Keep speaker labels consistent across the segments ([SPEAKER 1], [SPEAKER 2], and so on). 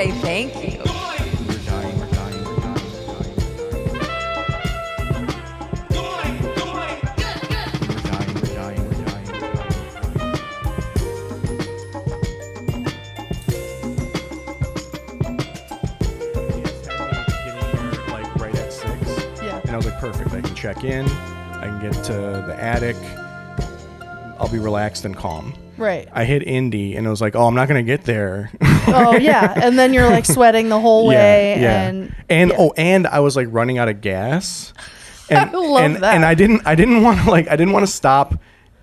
[SPEAKER 1] say thank you.
[SPEAKER 2] We're dying. I was like, perfect. I can check in. I can get to the attic. I'll be relaxed and calm.
[SPEAKER 3] Right.
[SPEAKER 2] I hit Indy and I was like, oh, I'm not going to get there.
[SPEAKER 3] Oh, yeah. And then you're like sweating the whole way.
[SPEAKER 2] Yeah. And
[SPEAKER 3] yeah.
[SPEAKER 2] And I was like running out of gas. And,
[SPEAKER 3] I love that.
[SPEAKER 2] And I didn't want to stop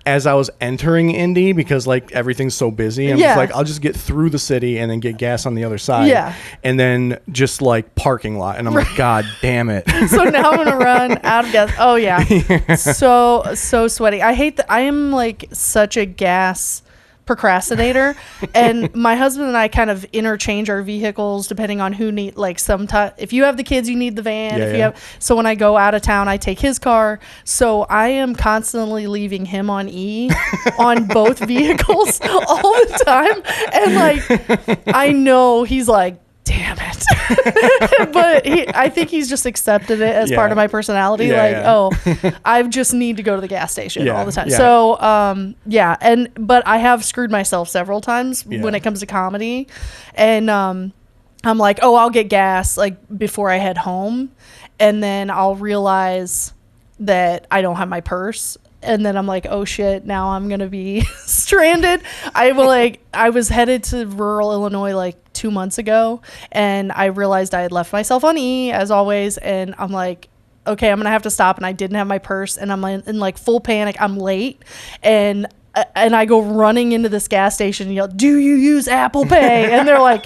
[SPEAKER 2] as I was entering Indy because like everything's so busy. I'm just like, I'll just get through the city and then get gas on the other side.
[SPEAKER 3] Yeah.
[SPEAKER 2] And then just like parking lot. And I'm like, God damn it.
[SPEAKER 3] So now I'm going to run out of gas. Oh yeah. So sweaty. I hate that. I am like such a gas procrastinator, and my husband and I kind of interchange our vehicles depending on who need, like, sometimes if you have the kids you need the van, so when I go out of town I take his car, so I am constantly leaving him on on both vehicles all the time, and like I know he's like, damn it. But I think he's just accepted it as part of my personality. Oh, I just need to go to the gas station all the time.
[SPEAKER 2] Yeah.
[SPEAKER 3] So, but I have screwed myself several times when it comes to comedy. And I'm like, oh, I'll get gas like before I head home. And then I'll realize that I don't have my purse. And then I'm like, oh shit, now I'm going to be stranded. I was headed to rural Illinois like 2 months ago, and I realized I had left myself on E as always. And I'm like, okay, I'm going to have to stop. And I didn't have my purse, and I'm in like full panic. I'm late. And I go running into this gas station and yell, do you use Apple Pay? And they're like,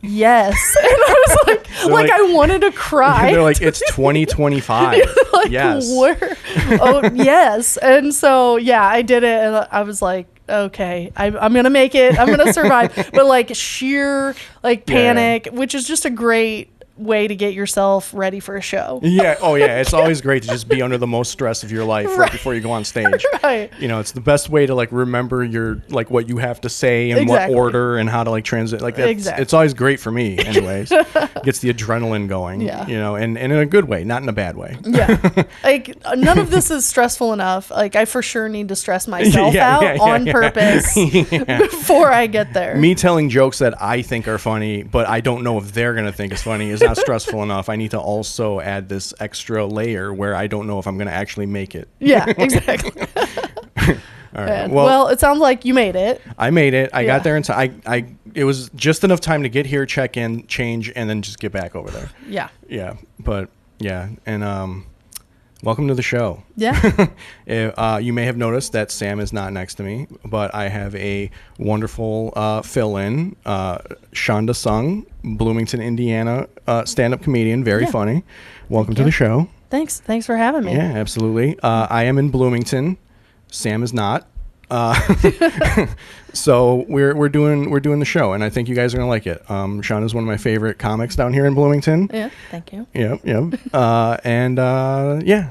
[SPEAKER 3] yes. And I was like I wanted to cry.
[SPEAKER 2] They're like, it's 2025.
[SPEAKER 3] Like,
[SPEAKER 2] yes.
[SPEAKER 3] Where? Oh, yes. And so, yeah, I did it. And I was like, okay, I'm going to make it. I'm going to survive. But like sheer like panic, which is just a great way to get yourself ready for a show.
[SPEAKER 2] Yeah. Oh yeah. It's always great to just be under the most stress of your life right before you go on stage.
[SPEAKER 3] Right.
[SPEAKER 2] You know, it's the best way to like remember your like what you have to say and what order and how to like transit. Like that's it's always great for me anyways. Gets the adrenaline going. Yeah. You know, and in a good way, not in a bad way.
[SPEAKER 3] Yeah. Like none of this is stressful enough. Like I for sure need to stress myself out on purpose before I get there.
[SPEAKER 2] Me telling jokes that I think are funny, but I don't know if they're gonna think is funny is not stressful enough. I need to also add this extra layer where I don't know if I'm going to actually make it.
[SPEAKER 3] Yeah, exactly.
[SPEAKER 2] All right.
[SPEAKER 3] Well, it sounds like you made it.
[SPEAKER 2] I made it. I got there in time. It was just enough time to get here, check in, change, and then just get back over there.
[SPEAKER 3] Yeah.
[SPEAKER 2] Yeah. But yeah. And welcome to the show.
[SPEAKER 3] Yeah.
[SPEAKER 2] You may have noticed that Sam is not next to me, but I have a wonderful fill-in, Shanda Sung, Bloomington, Indiana, stand-up comedian, very funny. Welcome to the show.
[SPEAKER 3] Thanks for having me.
[SPEAKER 2] Yeah, absolutely. I am in Bloomington. Sam is not. So we're doing the show, and I think you guys are gonna like it. Shanda is one of my favorite comics down here in Bloomington.
[SPEAKER 3] Yeah, thank you.
[SPEAKER 2] Yep. Yeah.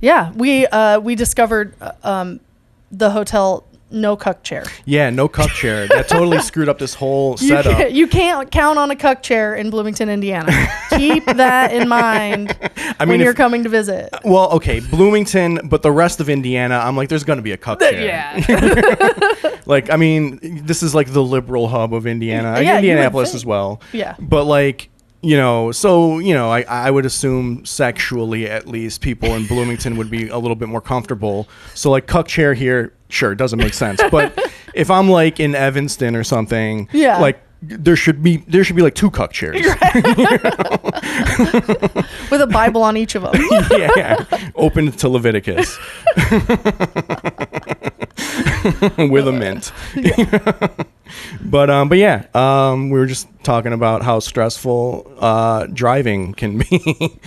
[SPEAKER 3] Yeah, we discovered the hotel no cuck chair.
[SPEAKER 2] Yeah, no cuck chair. That totally screwed up this whole setup.
[SPEAKER 3] You can't count on a cuck chair in Bloomington, Indiana. Keep that in mind when you're coming to visit.
[SPEAKER 2] Well, okay, Bloomington, but the rest of Indiana, I'm like, there's going to be a cuck chair.
[SPEAKER 3] Yeah.
[SPEAKER 2] Like, I mean, this is like the liberal hub of Indiana.
[SPEAKER 3] Yeah,
[SPEAKER 2] Indianapolis as well.
[SPEAKER 3] Yeah.
[SPEAKER 2] But like, you know, so, you know, I would assume sexually at least people in Bloomington would be a little bit more comfortable. So like cuck chair here, sure, it doesn't make sense. But if I'm like in Evanston or something, like there should be like 2 cuck chairs.
[SPEAKER 3] With a Bible on each of them.
[SPEAKER 2] Yeah. Open to Leviticus. With a mint. But yeah, we were just talking about how stressful driving can be.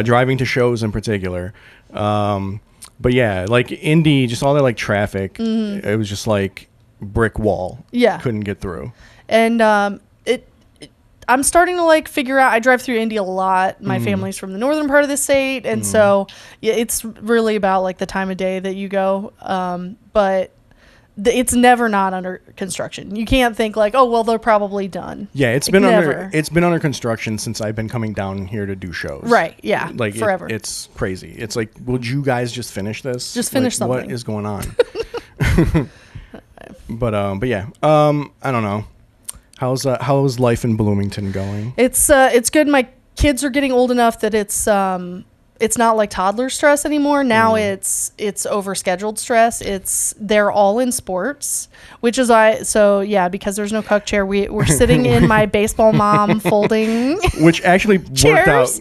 [SPEAKER 2] Driving to shows in particular. But yeah, like Indy, just all that like traffic, it was just like brick wall. Yeah. Couldn't get through.
[SPEAKER 3] And I'm starting to like figure out, I drive through Indy a lot. My family's from the northern part of the state. And so it's really about like the time of day that you go. But it's never not under construction. You can't think like, oh well, they're probably done.
[SPEAKER 2] Yeah, it's been under construction since I've been coming down here to do shows.
[SPEAKER 3] Right. Yeah.
[SPEAKER 2] Like
[SPEAKER 3] forever.
[SPEAKER 2] It's crazy. It's like, would you guys just finish this?
[SPEAKER 3] Just finish something.
[SPEAKER 2] What is going on? But yeah. I don't know. How's life in Bloomington going?
[SPEAKER 3] It's good. My kids are getting old enough that it's not like toddler stress anymore. Now it's overscheduled stress. They're all in sports, which is because there's no cuck chair. We're sitting in my baseball mom folding,
[SPEAKER 2] which actually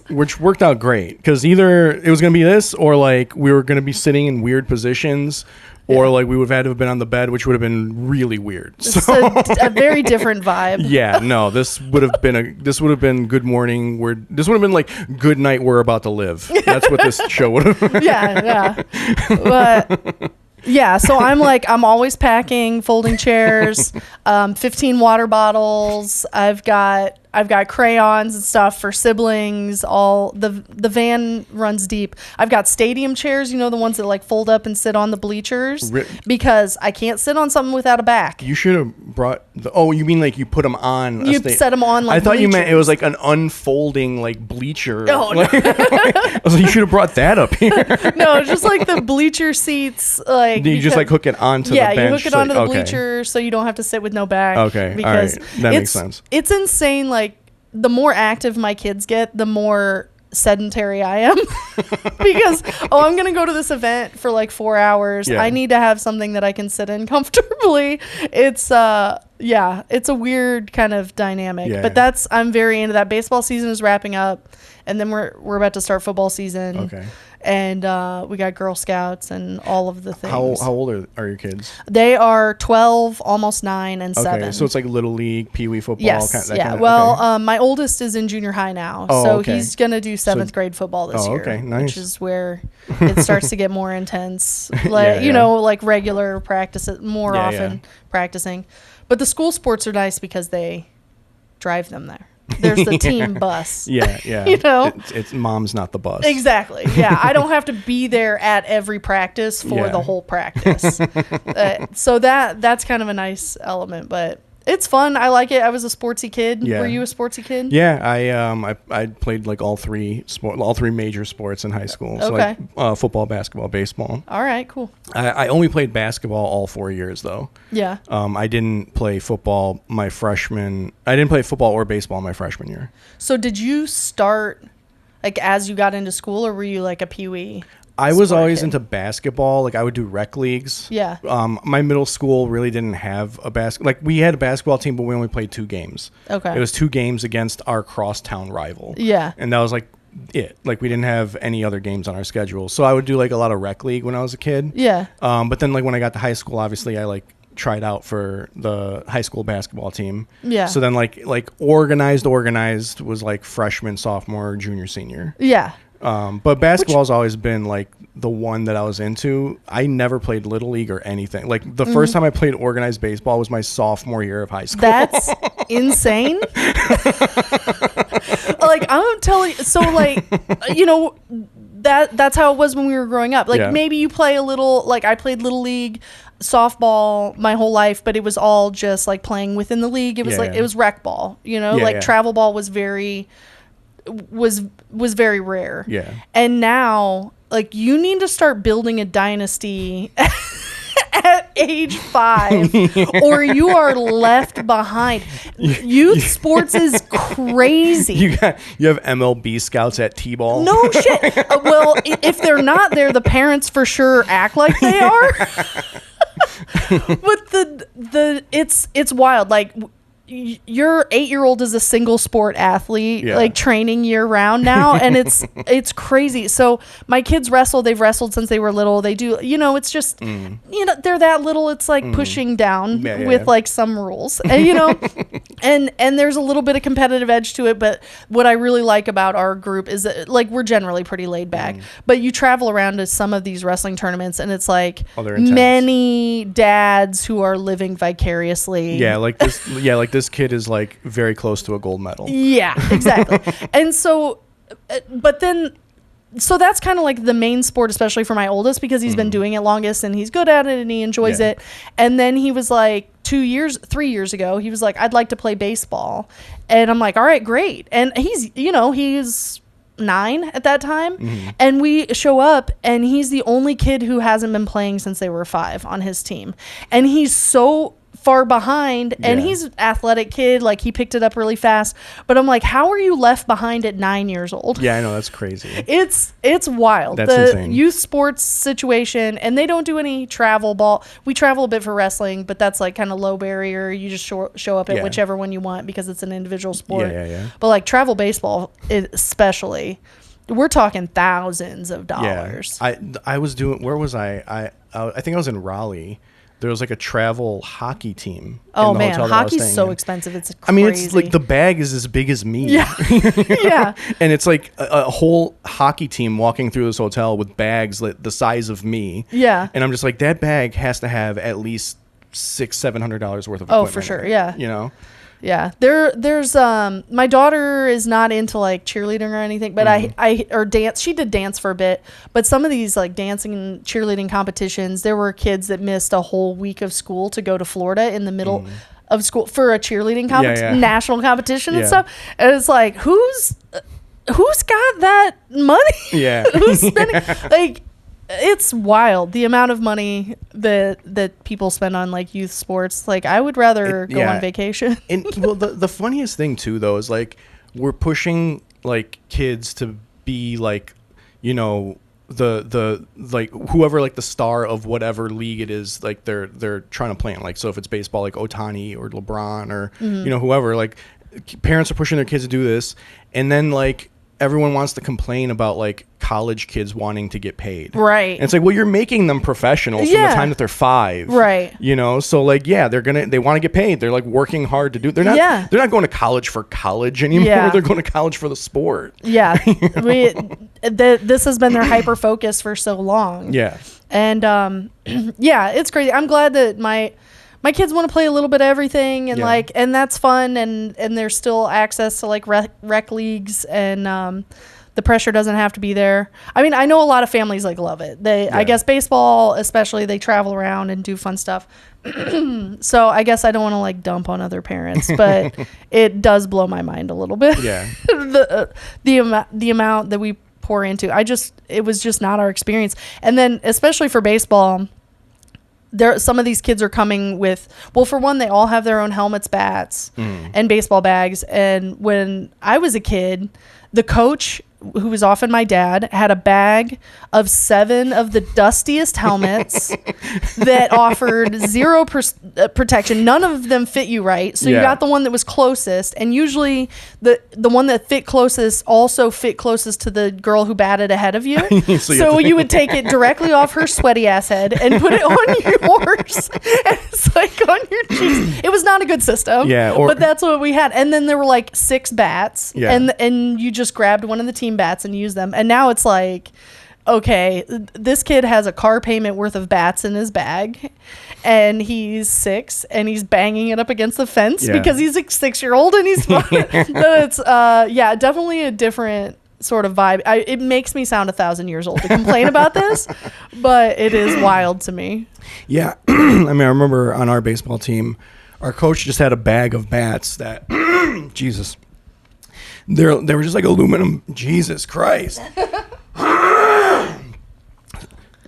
[SPEAKER 2] worked out great, because either it was gonna be this, or like we were gonna be sitting in weird positions. Or like we would have had to have been on the bed, which would have been really weird.
[SPEAKER 3] So a very different vibe.
[SPEAKER 2] Yeah, no, this would have been good morning. This would have been like good night. We're about to live. That's what this show would have.
[SPEAKER 3] Yeah. But yeah, so I'm always packing, folding chairs, 15 water bottles. I've got crayons and stuff for siblings. All the van runs deep. I've got stadium chairs, the ones that like fold up and sit on the bleachers, because I can't sit on something without a back.
[SPEAKER 2] You should have brought you mean like you put them on?
[SPEAKER 3] You set them on like
[SPEAKER 2] I thought
[SPEAKER 3] bleachers.
[SPEAKER 2] You meant it was like an unfolding like bleacher.
[SPEAKER 3] Oh, no.
[SPEAKER 2] I was like, you should have brought that up here.
[SPEAKER 3] No, just like the bleacher seats. Like
[SPEAKER 2] you just like hook it onto the bench.
[SPEAKER 3] Yeah, you hook it onto the bleacher so you don't have to sit with no back.
[SPEAKER 2] Okay, because all right. That makes sense.
[SPEAKER 3] It's insane. Like, the more active my kids get, the more sedentary I am. Because I'm gonna go to this event for like 4 hours.
[SPEAKER 2] Yeah.
[SPEAKER 3] I need to have something that I can sit in comfortably. It's it's a weird kind of dynamic.
[SPEAKER 2] Yeah.
[SPEAKER 3] But I'm very into that. Baseball season is wrapping up, and then we're about to start football season.
[SPEAKER 2] Okay.
[SPEAKER 3] And we got Girl Scouts and all of the things.
[SPEAKER 2] How old are your kids?
[SPEAKER 3] They are 12, almost 9, and 7.
[SPEAKER 2] Okay, so it's like Little League, Pee Wee football.
[SPEAKER 3] Yes, my oldest is in junior high now, he's gonna do 7th grade football this year.
[SPEAKER 2] Okay, nice.
[SPEAKER 3] Which is where it starts to get more intense, like like regular practice, more often practicing. But the school sports are nice because they drive them there. There's the team bus.
[SPEAKER 2] Yeah. It's mom's not the bus.
[SPEAKER 3] Exactly. Yeah, I don't have to be there at every practice for the whole practice. So that's kind of a nice element, but it's fun. I like it. I was a sportsy kid.
[SPEAKER 2] Yeah.
[SPEAKER 3] Were you a sportsy kid?
[SPEAKER 2] Yeah, I played like all three major sports in high school. So
[SPEAKER 3] okay.
[SPEAKER 2] Like football, basketball, baseball.
[SPEAKER 3] All right, cool.
[SPEAKER 2] I only played basketball all 4 years though.
[SPEAKER 3] Yeah.
[SPEAKER 2] I didn't play football I didn't play football or baseball my freshman year.
[SPEAKER 3] So did you start like as you got into school, or were you like a peewee?
[SPEAKER 2] I was always into basketball. Like I would do rec leagues.
[SPEAKER 3] Yeah.
[SPEAKER 2] My middle school really didn't have we had a basketball team, but we only played 2 games.
[SPEAKER 3] Okay.
[SPEAKER 2] It was 2 games against our crosstown rival.
[SPEAKER 3] Yeah.
[SPEAKER 2] And that was like it. Like we didn't have any other games on our schedule. So I would do like a lot of rec league when I was a kid.
[SPEAKER 3] Yeah.
[SPEAKER 2] But then like when I got to high school, obviously I like tried out for the high school basketball team.
[SPEAKER 3] Yeah.
[SPEAKER 2] So then like organized was like freshman, sophomore, junior, senior.
[SPEAKER 3] Yeah.
[SPEAKER 2] But basketball's always been like the one that I was into. I never played Little League or anything. Like the first time I played organized baseball was my sophomore year of high school.
[SPEAKER 3] That's insane. Like I'm telling you, so like, that's how it was when we were growing up. Like maybe you play a little, like I played Little League softball my whole life, but it was all just like playing within the league. It was it was rec ball, travel ball was very very rare. And now like you need to start building a dynasty at age 5 or you are left behind. Youth sports is crazy.
[SPEAKER 2] You have MLB scouts at T-ball.
[SPEAKER 3] No shit. Well, if they're not there, the parents for sure act like they are. But it's wild. Like your 8-year-old is a single sport athlete, like training year round now. And it's crazy. So my kids wrestle. They've wrestled since they were little. They do, it's just, they're that little. It's like pushing down with like some rules, and, and there's a little bit of competitive edge to it. But what I really like about our group is that like, we're generally pretty laid back, but you travel around to some of these wrestling tournaments and it's like many dads who are living vicariously.
[SPEAKER 2] Yeah. Like this kid is like very close to a gold medal.
[SPEAKER 3] Yeah, exactly. And so, but then so that's kind of like the main sport, especially for my oldest, because he's been doing it longest and he's good at it and he enjoys it. And then he was like 3 years ago, he was like, I'd like to play baseball. And I'm like, all right, great. And he's 9 at that time. And we show up and he's the only kid who hasn't been playing since they were 5 on his team. And he's so far behind, and he's an athletic kid, like he picked it up really fast, but I'm like, how are you left behind at 9 years old?
[SPEAKER 2] Yeah, I know, that's crazy.
[SPEAKER 3] It's wild.
[SPEAKER 2] That's insane.
[SPEAKER 3] Youth sports situation, and they don't do any travel ball. We travel a bit for wrestling, but that's like kind of low barrier. You just show up at whichever one you want because it's an individual sport. But like travel baseball especially, we're talking thousands of dollars.
[SPEAKER 2] I was doing, where was I think I was in Raleigh. There was like a travel hockey team.
[SPEAKER 3] Oh man, hockey's so expensive. It's crazy.
[SPEAKER 2] I mean, it's like the bag is as big as me.
[SPEAKER 3] Yeah. Yeah.
[SPEAKER 2] And it's like a whole hockey team walking through this hotel with bags the size of me.
[SPEAKER 3] Yeah.
[SPEAKER 2] And I'm just like, that bag has to have at least $600-700 worth of equipment.
[SPEAKER 3] Oh, for sure. Yeah.
[SPEAKER 2] You know?
[SPEAKER 3] Yeah, there's my daughter is not into like cheerleading or anything, but or dance. She did dance for a bit, but some of these like dancing and cheerleading competitions, there were kids that missed a whole week of school to go to Florida in the middle of school for a cheerleading national competition and stuff. And it's like, who's got that money?
[SPEAKER 2] Yeah.
[SPEAKER 3] Who's spending like. It's wild the amount of money that people spend on like youth sports. Like I would rather go on vacation.
[SPEAKER 2] And well, the funniest thing too though is like we're pushing like kids to be like, you know, the like whoever like the star of whatever league it is, like they're trying to play in. Like so if it's baseball, like Ohtani or LeBron or you know whoever, like parents are pushing their kids to do this, and then like everyone wants to complain about like college kids wanting to get paid. Right. And it's like, well, you're making them professionals from the time that they're 5. Right. You know, so like, yeah, they want to get paid. They're like working hard to do. They're not going to college for college anymore. Yeah. They're going to college for the sport. Yeah. You know?
[SPEAKER 3] This has been their hyper focus for so long. Yeah. And yeah, it's crazy. I'm glad that my kids want to play a little bit of everything and like, and that's fun. And there's still access to like rec leagues and, the pressure doesn't have to be there. I mean, I know a lot of families like love it. I guess baseball, especially, they travel around and do fun stuff. So I guess I don't want to like dump on other parents, but it does blow my mind a little bit. Yeah. the amount that we pour into, it was just not our experience. And then especially for baseball, some of these kids are coming with, well, for one, they all have their own helmets, bats, and baseball bags. And when I was a kid, the coach, who was often my dad, had a bag of 7 of the dustiest helmets that offered zero protection. None of them fit you right. So you got the one that was closest, and usually the one that fit closest also fit closest to the girl who batted ahead of you. So you would take it directly off her sweaty ass head and put it on yours. And it's like on your cheeks. It was not a good system. Yeah, but that's what we had. And then there were like 6 bats, and you just grabbed one of the team bats and use them. And now it's like, okay, this kid has a car payment worth of bats in his bag, and he's 6 and he's banging it up against the fence because he's a 6-year-old and he's fun. It's definitely a different sort of vibe. It makes me sound 1,000 years old to complain about this, but it is wild to me.
[SPEAKER 2] Yeah. I mean, I remember on our baseball team, our coach just had a bag of bats that Jesus, they were just like aluminum. Jesus Christ.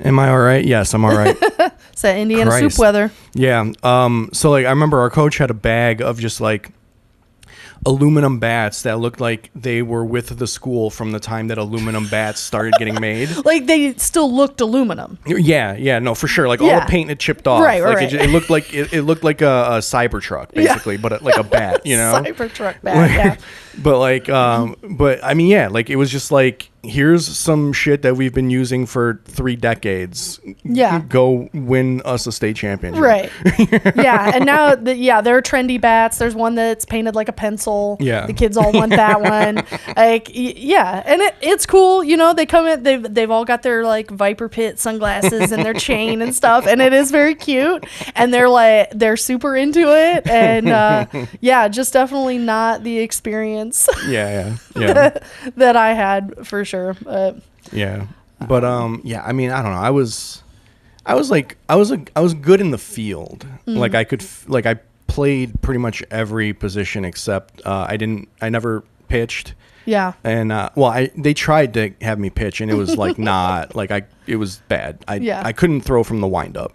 [SPEAKER 2] Am I all right? Yes, I'm all right.
[SPEAKER 3] It's that Indiana soup weather.
[SPEAKER 2] Yeah. So like I remember our coach had a bag of just like aluminum bats that looked like they were with the school from the time that aluminum bats started getting made.
[SPEAKER 3] Like they still looked aluminum.
[SPEAKER 2] Yeah, no, for sure. Like all the paint had chipped off. Right. It looked like it looked like a Cybertruck basically, but like a bat, you know.
[SPEAKER 3] Cybertruck bat.
[SPEAKER 2] But like, but I mean, like it was just like, here's some shit that we've been using for 3 decades. Yeah. Go win us a state championship.
[SPEAKER 3] Right. Yeah. And now, there are trendy bats. There's one that's painted like a pencil. Yeah. The kids all want that one. Like, yeah. And it's cool. You know, they come in, they've all got their like Viper Pit sunglasses and their chain and stuff. And it is very cute. And they're super into it. And just definitely not the experience.
[SPEAKER 2] Yeah.
[SPEAKER 3] that I had for sure.
[SPEAKER 2] Yeah. But yeah, I mean, I don't know. I was good in the field. Like I played pretty much every position except I never pitched.
[SPEAKER 3] Yeah.
[SPEAKER 2] And they tried to have me pitch, and it was like not like it was bad. I couldn't throw from the windup.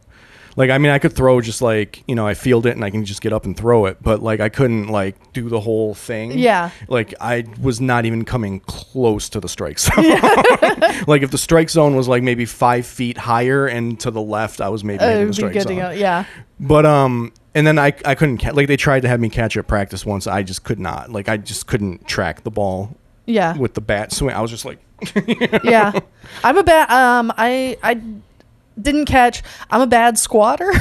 [SPEAKER 2] Like, I mean, I could throw just like, I field it and I can just get up and throw it, but like I couldn't like do the whole thing.
[SPEAKER 3] Yeah.
[SPEAKER 2] Like I was not even coming close to the strike zone. Like if the strike zone was like maybe 5 feet higher and to the left, I was maybe hitting the strike zone. To go.
[SPEAKER 3] Yeah.
[SPEAKER 2] But and then I couldn't like they tried to have me catch at practice once. I just could not. Like I just couldn't track the ball.
[SPEAKER 3] Yeah.
[SPEAKER 2] With the bat swing, I was just like.
[SPEAKER 3] Yeah. I'm a bad. I didn't catch. I'm a bad squatter.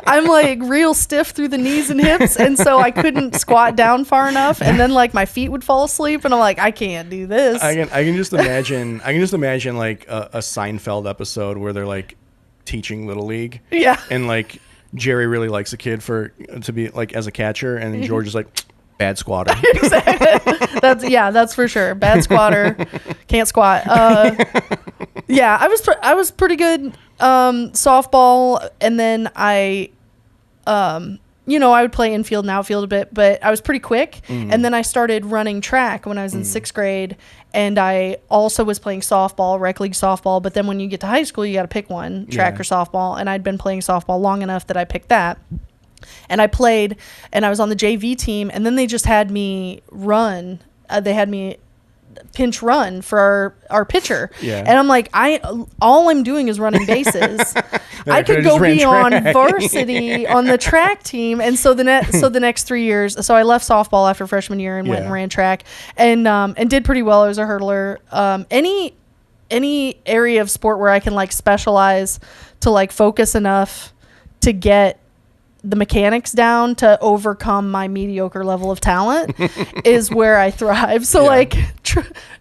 [SPEAKER 3] I'm like real stiff through the knees and hips, and so I couldn't squat down far enough, and then like my feet would fall asleep, and I'm like, I can't do this.
[SPEAKER 2] I can just imagine like a Seinfeld episode where they're like teaching Little League.
[SPEAKER 3] Yeah.
[SPEAKER 2] And like Jerry really likes a kid to be like as a catcher, and then George is like, bad squatter.
[SPEAKER 3] Exactly. That's for sure. Bad squatter. Can't squat. Yeah, I was pretty good softball, and then I would play infield and outfield a bit, but I was pretty quick. And then I started running track when I was in 6th grade, and I also was playing softball, rec league softball. But then when you get to high school, you got to pick one, track or softball. And I'd been playing softball long enough that I picked that. And I played, and I was on the JV team, and then they just had me run. They had me pinch run for our pitcher. Yeah. And I'm like, all I'm doing is running bases. I could go be on varsity on the track team. And so the next 3 years, so I left softball after freshman year and went and ran track and did pretty well. I was a hurdler. Any area of sport where I can like specialize to like focus enough to get the mechanics down to overcome my mediocre level of talent is where I thrive. So like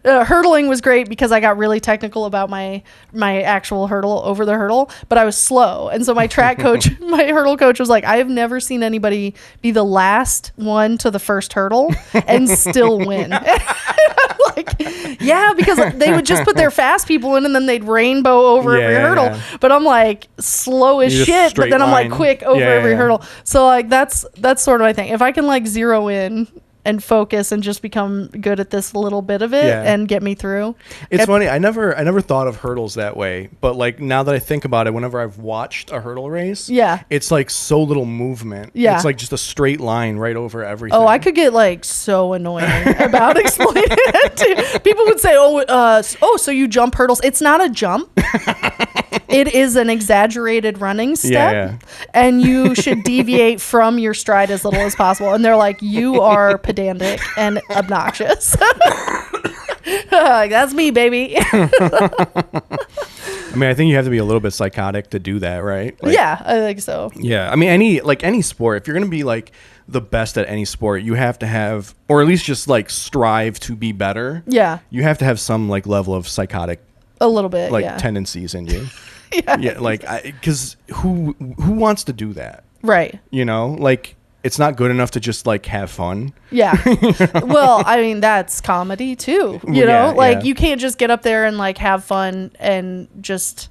[SPEAKER 3] hurdling was great because I got really technical about my actual hurdle over the hurdle, but I was slow. And so my track coach, my hurdle coach was like, I have never seen anybody be the last one to the first hurdle and still win. Like, yeah, because they would just put their fast people in and then they'd rainbow over every hurdle. Yeah. But I'm like slow as shit, but then I'm like quick over every hurdle. So like that's sort of my thing. If I can like zero in and focus and just become good at this little bit of it and get me through.
[SPEAKER 2] It's funny. I never thought of hurdles that way, but like now that I think about it, whenever I've watched a hurdle race, it's like so little movement. Yeah. It's like just a straight line right over everything.
[SPEAKER 3] Oh, I could get like so annoying about explaining it to people would say, so you jump hurdles. It's not a jump. It is an exaggerated running step, and you should deviate from your stride as little as possible. And they're like, you are pedantic and obnoxious. That's me, baby.
[SPEAKER 2] I mean, I think you have to be a little bit psychotic to do that, right? Like,
[SPEAKER 3] yeah, I think so.
[SPEAKER 2] Yeah, I mean, any sport, if you're going to be like the best at any sport, you have to have, or at least just like strive to be better. Yeah. You have to have some like level of psychotic,
[SPEAKER 3] a little bit,
[SPEAKER 2] like tendencies in you. Yeah, like because who wants to do that? Right. Like it's not good enough to just like have fun. Yeah.
[SPEAKER 3] Well, I mean that's comedy too. You can't just get up there and like have fun and just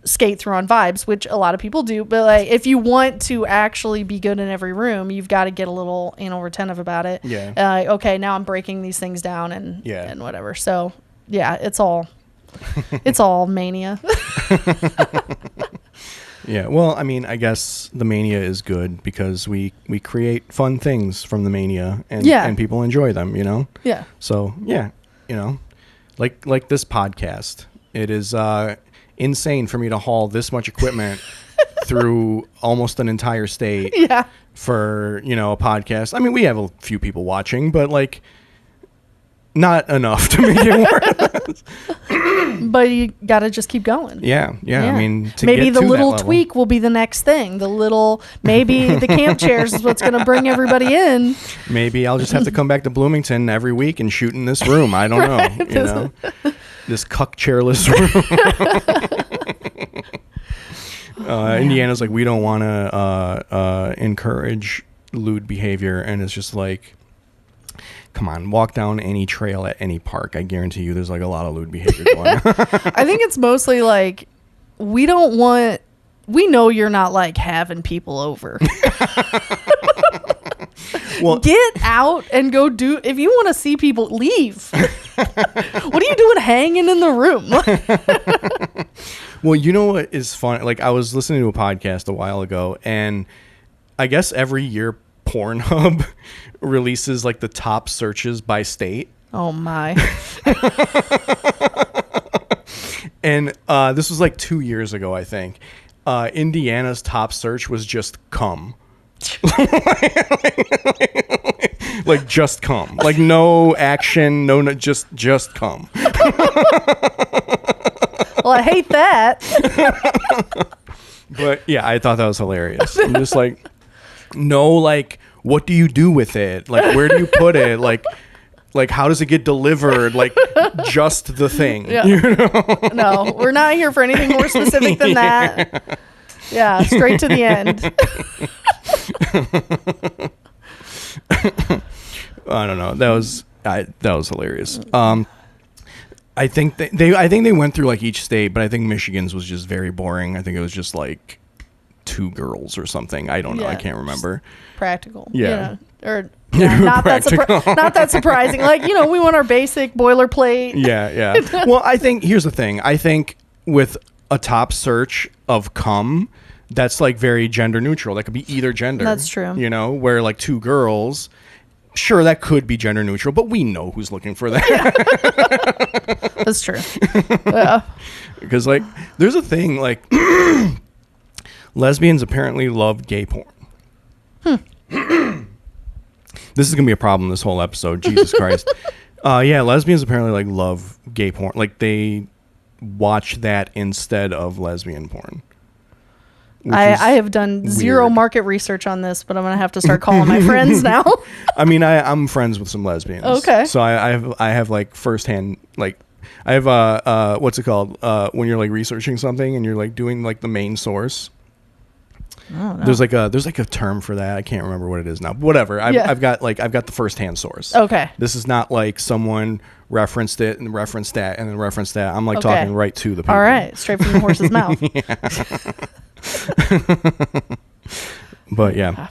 [SPEAKER 3] skate through on vibes, which a lot of people do. But like if you want to actually be good in every room, you've got to get a little retentive about it. Yeah. Okay, now I'm breaking these things down and whatever. So yeah, it's all mania.
[SPEAKER 2] Yeah, well, I mean, I guess the mania is good because we create fun things from the mania and people enjoy them, Yeah. So, yeah, like this podcast. It is insane for me to haul this much equipment through almost an entire state for, a podcast. I mean, we have a few people watching, but like not enough to make it worse.
[SPEAKER 3] But you got to just keep going.
[SPEAKER 2] Yeah. I mean,
[SPEAKER 3] maybe the little tweak will be the next thing. Maybe the camp chairs is what's going to bring everybody in.
[SPEAKER 2] Maybe I'll just have to come back to Bloomington every week and shoot in this room. I don't know. This cuck chairless room. Indiana's like, we don't want to encourage lewd behavior, and it's just like, come on, walk down any trail at any park. I guarantee you there's like a lot of lewd behavior going on.
[SPEAKER 3] I think it's mostly like, we know you're not like having people over.
[SPEAKER 2] Well,
[SPEAKER 3] get out and go do, if you want to see people, leave. What are you doing hanging in the room?
[SPEAKER 2] well, you know what is fun? Like, I was listening to a podcast a while ago, and I guess every year Pornhub releases like the top searches by state.
[SPEAKER 3] Oh my.
[SPEAKER 2] And this was like 2 years ago, I think. Indiana's top search was just cum. Like just cum. Like no action, no just cum.
[SPEAKER 3] Well, I hate that.
[SPEAKER 2] But yeah, I thought that was hilarious. I'm just like, no, like, what do you do with it? Like, where do you put it? Like how does it get delivered? Like, just the thing.
[SPEAKER 3] Yeah.
[SPEAKER 2] You know?
[SPEAKER 3] No, we're not here for anything more specific than that. Yeah, straight to the end.
[SPEAKER 2] I don't know. That was hilarious. I think they went through like each state, but I think Michigan's was just very boring. I think it was just like 2 girls or something. I don't know. I can't remember.
[SPEAKER 3] Practical.
[SPEAKER 2] Yeah.
[SPEAKER 3] Or not that surprising. Like, we want our basic boilerplate.
[SPEAKER 2] Yeah. Well, I think here's the thing. I think with a top search of cum, that's like very gender neutral. That could be either gender.
[SPEAKER 3] That's true.
[SPEAKER 2] Where like 2 girls, sure, that could be gender neutral, but we know who's looking for that.
[SPEAKER 3] Yeah. That's true. Yeah.
[SPEAKER 2] Because like, there's a thing like lesbians apparently love gay porn. This is gonna be a problem this whole episode. Jesus Christ. Yeah, lesbians apparently like love gay porn. Like they watch that instead of lesbian porn.
[SPEAKER 3] I have done zero market research on this, but I'm gonna have to start calling my friends now.
[SPEAKER 2] I mean, I'm friends with some lesbians.
[SPEAKER 3] Okay.
[SPEAKER 2] So I have like firsthand, like I have what's it called when you're like researching something and you're like doing like the main source.
[SPEAKER 3] Oh, no.
[SPEAKER 2] There's like a term for that. I can't remember what it is now. But whatever. I've got the firsthand source.
[SPEAKER 3] Okay.
[SPEAKER 2] This is not like someone referenced it and referenced that and then referenced that. I'm like talking right to the people.
[SPEAKER 3] All right, straight from the horse's mouth.
[SPEAKER 2] But yeah.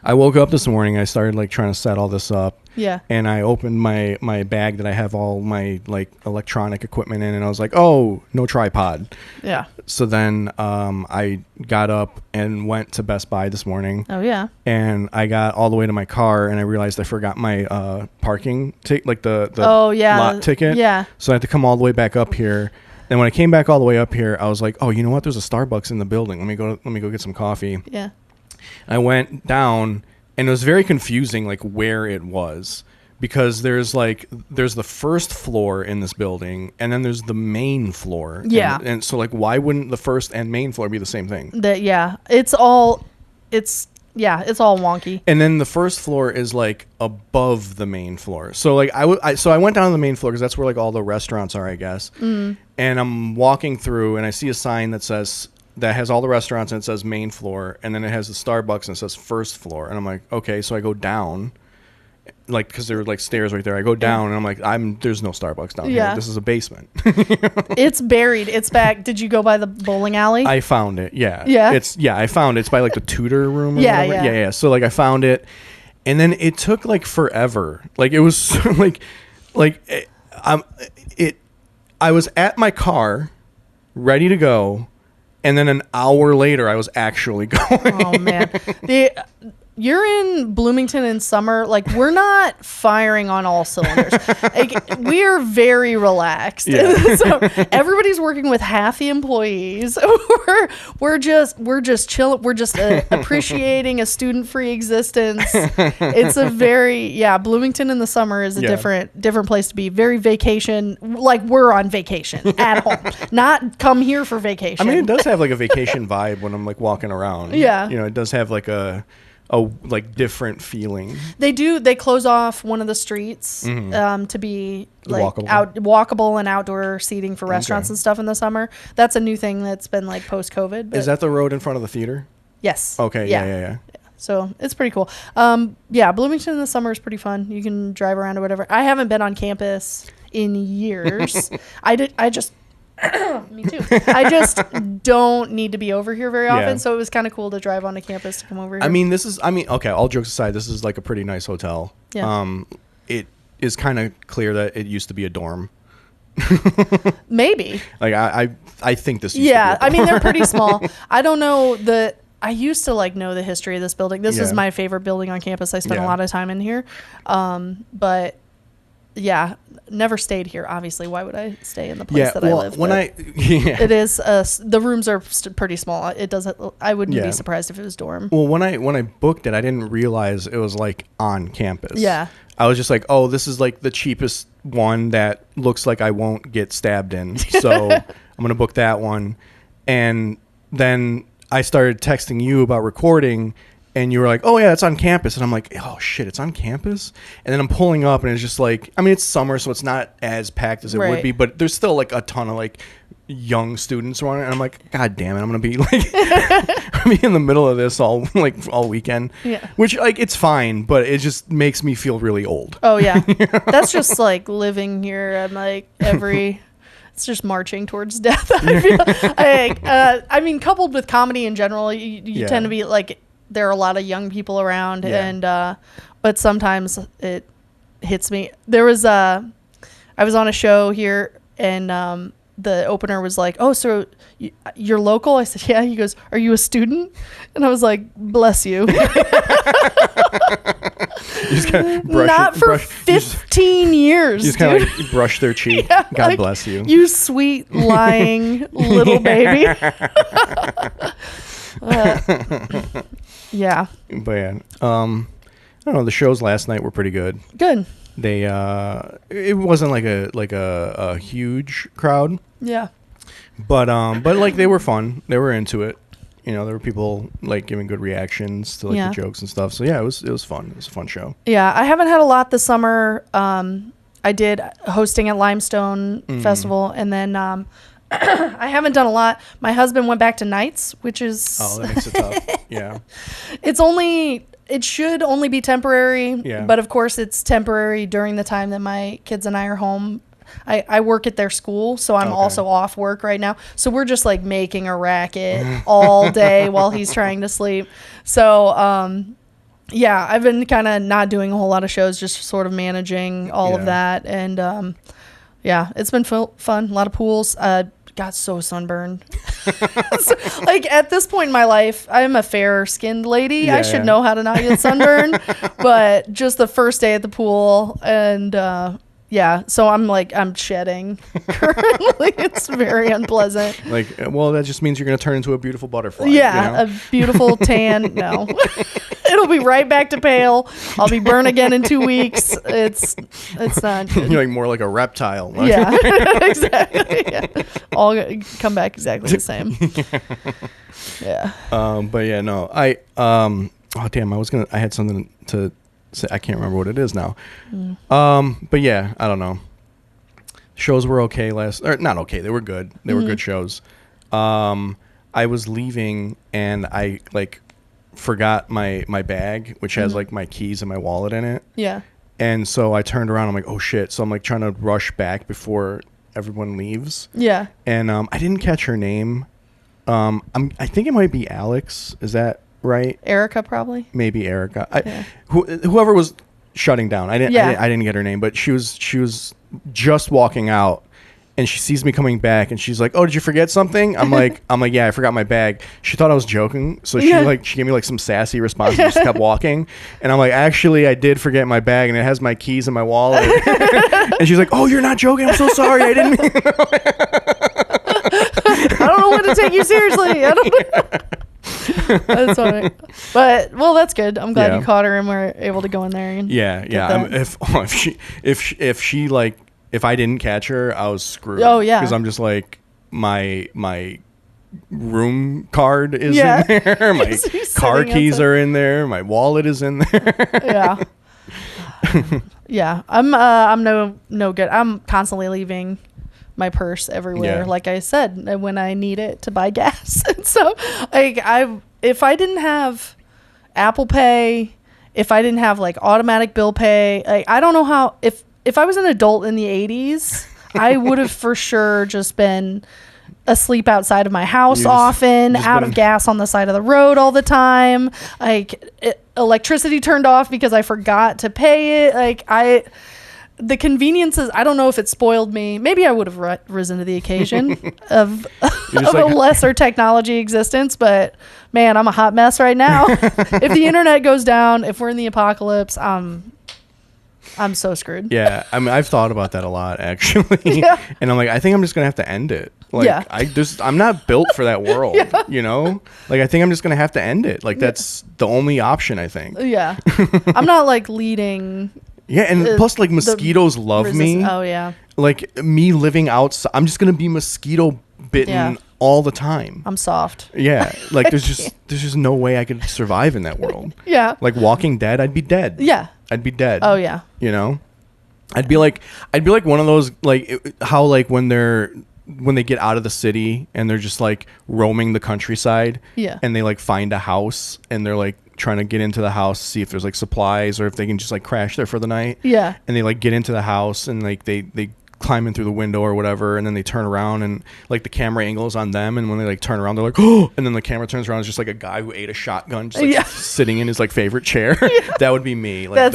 [SPEAKER 2] I woke up this morning. I started like trying to set all this up.
[SPEAKER 3] Yeah.
[SPEAKER 2] And I opened my bag that I have all my like electronic equipment in, and I was like, oh, no tripod.
[SPEAKER 3] Yeah.
[SPEAKER 2] So then I got up and went to Best Buy this morning.
[SPEAKER 3] Oh yeah.
[SPEAKER 2] And I got all the way to my car, and I realized I forgot my parking ticket, like the lot ticket.
[SPEAKER 3] Yeah.
[SPEAKER 2] So I had to come all the way back up here. And when I came back all the way up here, I was like, oh, you know what? There's a Starbucks in the building. Let me go get some coffee.
[SPEAKER 3] Yeah.
[SPEAKER 2] I went down, and it was very confusing, like where it was, because there's the first floor in this building, and then there's the main floor.
[SPEAKER 3] Yeah.
[SPEAKER 2] And so like, why wouldn't the first and main floor be the same thing?
[SPEAKER 3] It's all wonky.
[SPEAKER 2] And then the first floor is like above the main floor. So like I went down to the main floor because that's where like all the restaurants are, I guess. Mm. And I'm walking through, and I see a sign that has all the restaurants, and it says main floor, and then it has the Starbucks and it says first floor. And I'm like, okay, so I go down, like, because there were like stairs right there. I go down, and I'm like, there's no Starbucks down here. This is a basement.
[SPEAKER 3] It's buried. It's back. Did you go by the bowling alley?
[SPEAKER 2] I found it. Yeah.
[SPEAKER 3] Yeah.
[SPEAKER 2] I found it. It's by like the tutor room. Or
[SPEAKER 3] yeah,
[SPEAKER 2] whatever. Yeah. So like I found it, and then it took like forever. Like it was I was at my car, ready to go. And then an hour later, I was actually going.
[SPEAKER 3] Oh, man. You're in Bloomington in summer. Like, we're not firing on all cylinders. Like, we're very relaxed. Yeah. So everybody's working with half the employees. We're just chilling. We're just appreciating a student-free existence. It's a Bloomington in the summer is a different place to be. Very vacation. Like, we're on vacation at home. Not come here for vacation.
[SPEAKER 2] I mean, it does have like a vacation vibe when I'm like walking around.
[SPEAKER 3] Yeah.
[SPEAKER 2] It does have like a like different feeling.
[SPEAKER 3] They close off one of the streets to be like walkable and outdoor seating for restaurants and stuff in the summer. That's a new thing that's been like post-COVID.
[SPEAKER 2] Is that the road in front of the theater?
[SPEAKER 3] Yes.
[SPEAKER 2] Okay. Yeah.
[SPEAKER 3] So it's pretty cool. Yeah, Bloomington in the summer is pretty fun. You can drive around or whatever. I haven't been on campus in years. I just me too. I just don't need to be over here very often, so it was kind of cool to drive onto campus to come over here.
[SPEAKER 2] I mean, okay, all jokes aside, this is like a pretty nice hotel.
[SPEAKER 3] Yeah.
[SPEAKER 2] It is kind of clear that it used to be a dorm.
[SPEAKER 3] Maybe.
[SPEAKER 2] Like I think this used to be a dorm.
[SPEAKER 3] I mean, they're pretty small. I don't know I used to like know the history of this building. This is my favorite building on campus. I spent a lot of time in here. But yeah, never stayed here. Obviously, why would I stay in the place that I live? It is the rooms are pretty small. It doesn't. I wouldn't be surprised if it was dorm.
[SPEAKER 2] Well, when I booked it, I didn't realize it was like on campus.
[SPEAKER 3] Yeah.
[SPEAKER 2] I was just like, oh, this is like the cheapest one that looks like I won't get stabbed in. So I'm gonna book that one. And then I started texting you about recording. And you were like, oh, yeah, it's on campus. And I'm like, oh, shit, it's on campus? And then I'm pulling up, and it's just like, I mean, it's summer, so it's not as packed as it would be. But there's still, like, a ton of, like, young students around it. And I'm like, God damn it, I'm going to be, like, I'm in the middle of this all weekend.
[SPEAKER 3] Yeah.
[SPEAKER 2] Which, like, it's fine, but it just makes me feel really old.
[SPEAKER 3] Oh, yeah. That's just, like, living here. I'm, like, it's just marching towards death. I feel I mean, coupled with comedy in general, you tend to be, like, there are a lot of young people around, and but sometimes it hits me. There was I was on a show here, and the opener was like, "Oh, so you're local?" I said, "Yeah." He goes, "Are you a student?" And I was like, "Bless you."
[SPEAKER 2] You just kind of
[SPEAKER 3] Not for 15 years.
[SPEAKER 2] You just kind of like brush their cheek.
[SPEAKER 3] Yeah,
[SPEAKER 2] God
[SPEAKER 3] like,
[SPEAKER 2] bless you.
[SPEAKER 3] You sweet lying little baby. Yeah.
[SPEAKER 2] But yeah, I don't know. The shows last night were pretty good.
[SPEAKER 3] Good.
[SPEAKER 2] They it wasn't like a huge crowd.
[SPEAKER 3] Yeah.
[SPEAKER 2] But like they were fun. They were into it. You know, there were people like giving good reactions to like the jokes and stuff. So yeah, it was fun. It was a fun show.
[SPEAKER 3] Yeah, I haven't had a lot this summer. I did hosting at Limestone Festival, and then I haven't done a lot. My husband went back to nights, which is
[SPEAKER 2] that makes it tough. Yeah.
[SPEAKER 3] It should only be temporary.
[SPEAKER 2] Yeah.
[SPEAKER 3] But of course it's temporary during the time that my kids and I are home. I work at their school, so I'm also off work right now. So we're just like making a racket all day while he's trying to sleep. So yeah, I've been kind of not doing a whole lot of shows, just sort of managing all of that. And yeah, it's been fun. A lot of pools. Got so sunburned. So, like at this point in my life, I'm a fair-skinned lady. I should know how to not get sunburned. But just the first day at the pool, and so I'm shedding currently. It's very unpleasant.
[SPEAKER 2] Like, well, that just means you're gonna turn into a beautiful butterfly.
[SPEAKER 3] Yeah,
[SPEAKER 2] you know?
[SPEAKER 3] a beautiful tan. No, it'll be right back to pale. I'll be burned again in 2 weeks. It's not good.
[SPEAKER 2] You're like more like a reptile. Right?
[SPEAKER 3] Yeah, exactly. Yeah. All come back exactly the same. Yeah.
[SPEAKER 2] But yeah, no, oh damn, I had something to say. I can't remember what it is now. But yeah, I don't know. Shows were okay not okay. They were good. They were good shows. I was leaving and I like forgot my bag, which has like my keys and my wallet in it.
[SPEAKER 3] Yeah. And
[SPEAKER 2] so I turned around. I'm like, oh shit. So I'm like trying to rush back before everyone leaves.
[SPEAKER 3] Yeah. And
[SPEAKER 2] I didn't catch her name. I think it might be Alex. Is that right?
[SPEAKER 3] Erica, probably.
[SPEAKER 2] Maybe Erica. Whoever was shutting down. I didn't get her name, but she was just walking out, and she sees me coming back, and she's like, "Oh, did you forget something?" I'm like, "Yeah, I forgot my bag." She thought I was joking, so she gave me like some sassy response and just kept walking. And I'm like, "Actually, I did forget my bag, and it has my keys and my wallet." And she's like, "Oh, you're not joking? I'm so sorry. I didn't mean."
[SPEAKER 3] I don't know when to take you seriously. I don't. That's funny. But well, that's good. I'm glad you caught her and were able to go in there. And
[SPEAKER 2] if I didn't catch her, I was screwed.
[SPEAKER 3] Oh yeah,
[SPEAKER 2] because I'm just like my room card is in there, my car keys are in there, my wallet is in there.
[SPEAKER 3] Yeah. Yeah, I'm no good. I'm constantly leaving my purse everywhere, like I said, when I need it to buy gas. And so like if I didn't have Apple Pay, if I didn't have like automatic bill pay, like, I don't know how, if I was an adult in the 80s, I would have for sure just been asleep outside of my house often, out of gas on the side of the road all the time, like electricity turned off because I forgot to pay it. Like the conveniences, I don't know if it spoiled me. Maybe I would have risen to the occasion of a lesser technology existence, but man, I'm a hot mess right now. If the internet goes down, if we're in the apocalypse, I'm so screwed.
[SPEAKER 2] Yeah, I mean, I've thought about that a lot, actually.
[SPEAKER 3] Yeah.
[SPEAKER 2] And I'm like, I think I'm just gonna have to end it. Like,
[SPEAKER 3] Yeah.
[SPEAKER 2] I'm not built for that world.
[SPEAKER 3] Yeah.
[SPEAKER 2] You know, like I think I'm just gonna have to end it. Like that's the only option, I think.
[SPEAKER 3] Yeah, I'm not like leading.
[SPEAKER 2] Yeah, and plus, like mosquitoes love me.
[SPEAKER 3] Oh yeah.
[SPEAKER 2] Like me living outside, I'm just gonna be mosquito bitten all the time.
[SPEAKER 3] I'm soft.
[SPEAKER 2] Yeah, like there's just no way I could survive in that world.
[SPEAKER 3] Yeah.
[SPEAKER 2] Like Walking Dead, I'd be dead.
[SPEAKER 3] Yeah.
[SPEAKER 2] I'd be dead.
[SPEAKER 3] Oh yeah.
[SPEAKER 2] You know, I'd be like one of those, like how like when they get out of the city and they're just like roaming the countryside.
[SPEAKER 3] Yeah.
[SPEAKER 2] And they like find a house and they're like trying to get into the house, see if there's like supplies or if they can just like crash there for the night.
[SPEAKER 3] Yeah.
[SPEAKER 2] And they like get into the house and like they climb in through the window or whatever, and then they turn around and like the camera angle is on them, and when they like turn around they're like, oh, and then the camera turns around, it's just like a guy who ate a shotgun just like sitting in his like favorite chair. That would be me. Like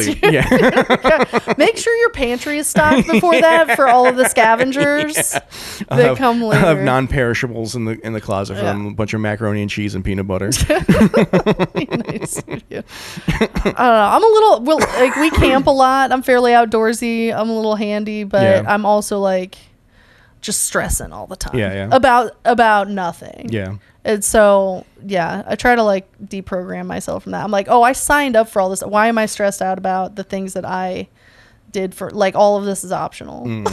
[SPEAKER 3] Make sure your pantry is stocked before that for all of the scavengers that come later.
[SPEAKER 2] I have non-perishables in the closet for them, a bunch of macaroni and cheese and peanut butter.
[SPEAKER 3] Nice of you. I don't know, I'm a little, well, like we camp a lot, I'm fairly outdoorsy, I'm a little handy, but I'm also like just stressing all the time about nothing. And so I try to like deprogram myself from that. I'm like, oh, I signed up for all this, why am I stressed out about the things that I did? For like all of this is optional.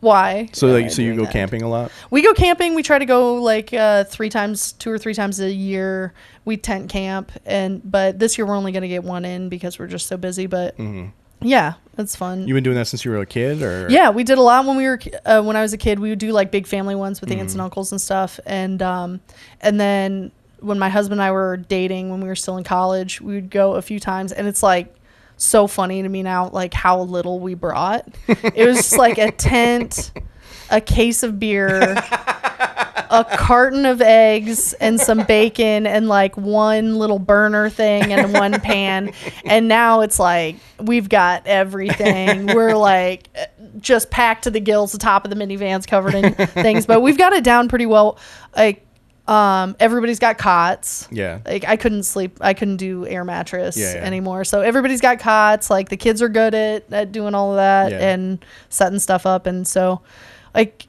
[SPEAKER 3] Why?
[SPEAKER 2] So you go camping a lot?
[SPEAKER 3] We go camping. We try to go like 2 or 3 times a year. We tent camp, but this year we're only going to get one in because we're just so busy. But yeah, it's fun.
[SPEAKER 2] You've been doing that since you were a kid, or?
[SPEAKER 3] Yeah, we did a lot when when I was a kid. We would do like big family ones with aunts and uncles and stuff. And then when my husband and I were dating, when we were still in college, we would go a few times, and it's like so funny to me now, like how little we brought. It was just like a tent, a case of beer, a carton of eggs, and some bacon, and like one little burner thing and one pan. And now it's like we've got everything. We're like just packed to the gills. The top of the minivan's covered in things, but we've got it down pretty well. Like everybody's got cots.
[SPEAKER 2] Yeah.
[SPEAKER 3] Like I couldn't do air mattress anymore. So everybody's got cots. Like the kids are good at doing all of that and setting stuff up. And so like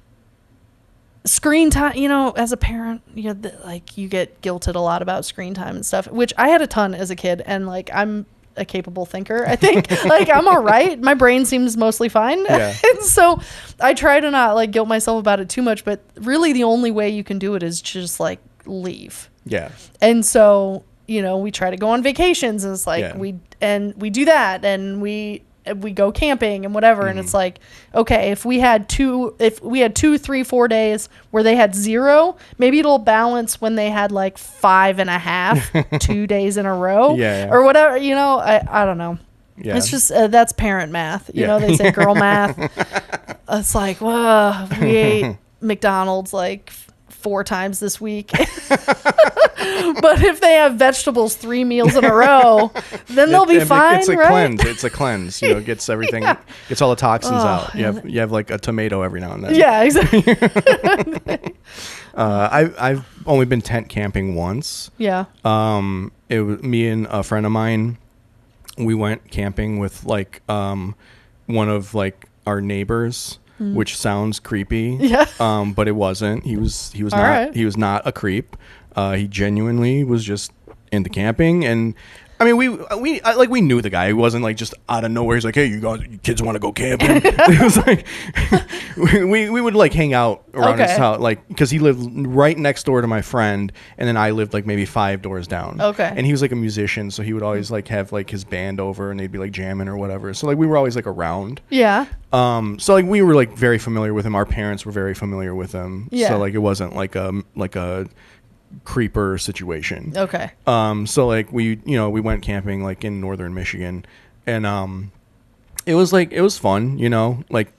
[SPEAKER 3] screen time, you know, as a parent, you know, like you get guilted a lot about screen time and stuff, which I had a ton as a kid. And like, I'm a capable thinker, I think. Like I'm all right. My brain seems mostly fine. Yeah. And so I try to not like guilt myself about it too much, but really the only way you can do it is just like leave. Yeah. And so, you know, we try to go on vacations, and it's like we do that, and we go camping and whatever. And it's like, okay, if we had 2, 3, 4 days where they had 0, maybe it'll balance when they had like 5.5, 2 days in a row or whatever, you know, I don't know. Yeah. It's just, that's parent math. You know, they say girl math. It's like, well, we ate McDonald's like 4 times this week. But if they have vegetables 3 meals in a row, then they'll be fine.
[SPEAKER 2] It's a
[SPEAKER 3] right?
[SPEAKER 2] cleanse. It's a cleanse. You know, gets everything, gets all the toxins out. You have like a tomato every now and then.
[SPEAKER 3] Yeah, exactly.
[SPEAKER 2] I've only been tent camping once.
[SPEAKER 3] Yeah.
[SPEAKER 2] It was me and a friend of mine. We went camping with like one of like our neighbors. Which sounds creepy. Yeah. But it wasn't. He was not. Right. He was not a creep. He genuinely was just into camping, and I mean, we knew the guy. He wasn't like just out of nowhere. He's like, hey, you kids want to go camping? It was like we would like hang out around his house, like because he lived right next door to my friend, and then I lived like maybe 5 doors down. Okay. And he was like a musician, so he would always like have like his band over, and they'd be like jamming or whatever. So like we were always like around. Yeah. So like we were like very familiar with him. Our parents were very familiar with him. Yeah. So like it wasn't like a creeper situation.
[SPEAKER 3] Okay.
[SPEAKER 2] So like we went camping like in northern Michigan, and it was fun, like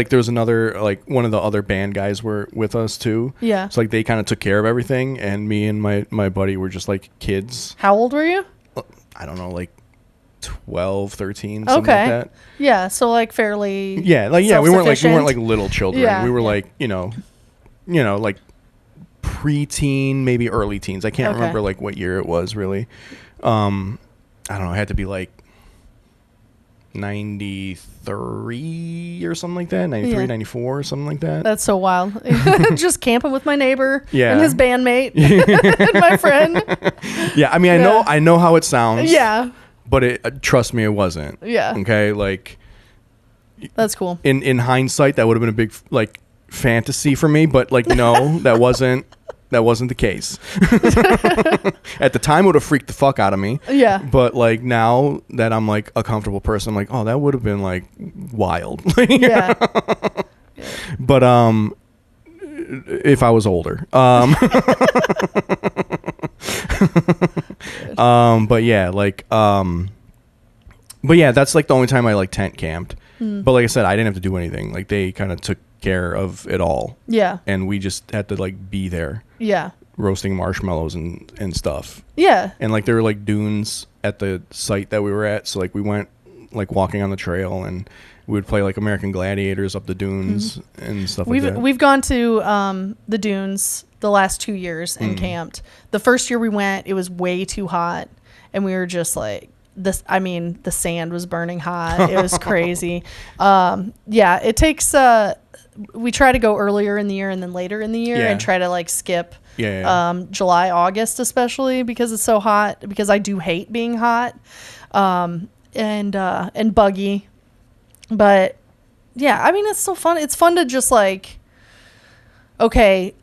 [SPEAKER 2] there was another, like one of the other band guys were with us too.
[SPEAKER 3] Yeah.
[SPEAKER 2] So like they kind of took care of everything, and me and my buddy were just like kids.
[SPEAKER 3] How old were you?
[SPEAKER 2] I don't know, like 12, 13, something like
[SPEAKER 3] Okay.
[SPEAKER 2] that.
[SPEAKER 3] Yeah, so like fairly
[SPEAKER 2] Yeah, we weren't like little children.
[SPEAKER 3] Yeah,
[SPEAKER 2] we were
[SPEAKER 3] yeah.
[SPEAKER 2] like like preteen, maybe early teens. I can't
[SPEAKER 3] Okay.
[SPEAKER 2] remember like what year it was really. I don't know, it had to be like 93 or something like that, 93,
[SPEAKER 3] Yeah.
[SPEAKER 2] 94 or something like that.
[SPEAKER 3] That's so wild. Just camping with my neighbor and
[SPEAKER 2] Yeah.
[SPEAKER 3] his bandmate and my friend.
[SPEAKER 2] Yeah, I mean, I know how it sounds.
[SPEAKER 3] Yeah.
[SPEAKER 2] But trust me, it wasn't.
[SPEAKER 3] Yeah.
[SPEAKER 2] Okay, like
[SPEAKER 3] That's cool.
[SPEAKER 2] in hindsight, that would have been a big like fantasy for me, but like no, that wasn't the case. At the time, it would have freaked the fuck out of me.
[SPEAKER 3] Yeah.
[SPEAKER 2] But like now that I'm like a comfortable person, I'm like, oh, that would have been like wild.
[SPEAKER 3] Yeah.
[SPEAKER 2] But if I was older, but yeah, that's like the only time I like tent camped. But like I said, I didn't have to do anything. Like they kind of took care of it all.
[SPEAKER 3] Yeah.
[SPEAKER 2] And we just had to like be there.
[SPEAKER 3] Yeah.
[SPEAKER 2] Roasting marshmallows and stuff.
[SPEAKER 3] Yeah.
[SPEAKER 2] And like there were like dunes at the site that we were at, so like we went like walking on the trail, and we would play like American Gladiators up the dunes and stuff like that.
[SPEAKER 3] We've gone to the dunes the last 2 years and camped. The first year we went, it was way too hot, and we were just like this. I mean, the sand was burning hot. It was crazy. Yeah, it takes. We try to go earlier in the year and then later in the year, and try to like skip. July, August, especially because it's so hot. Because I do hate being hot, and buggy. But yeah, I mean, it's so fun. It's fun to just like, okay,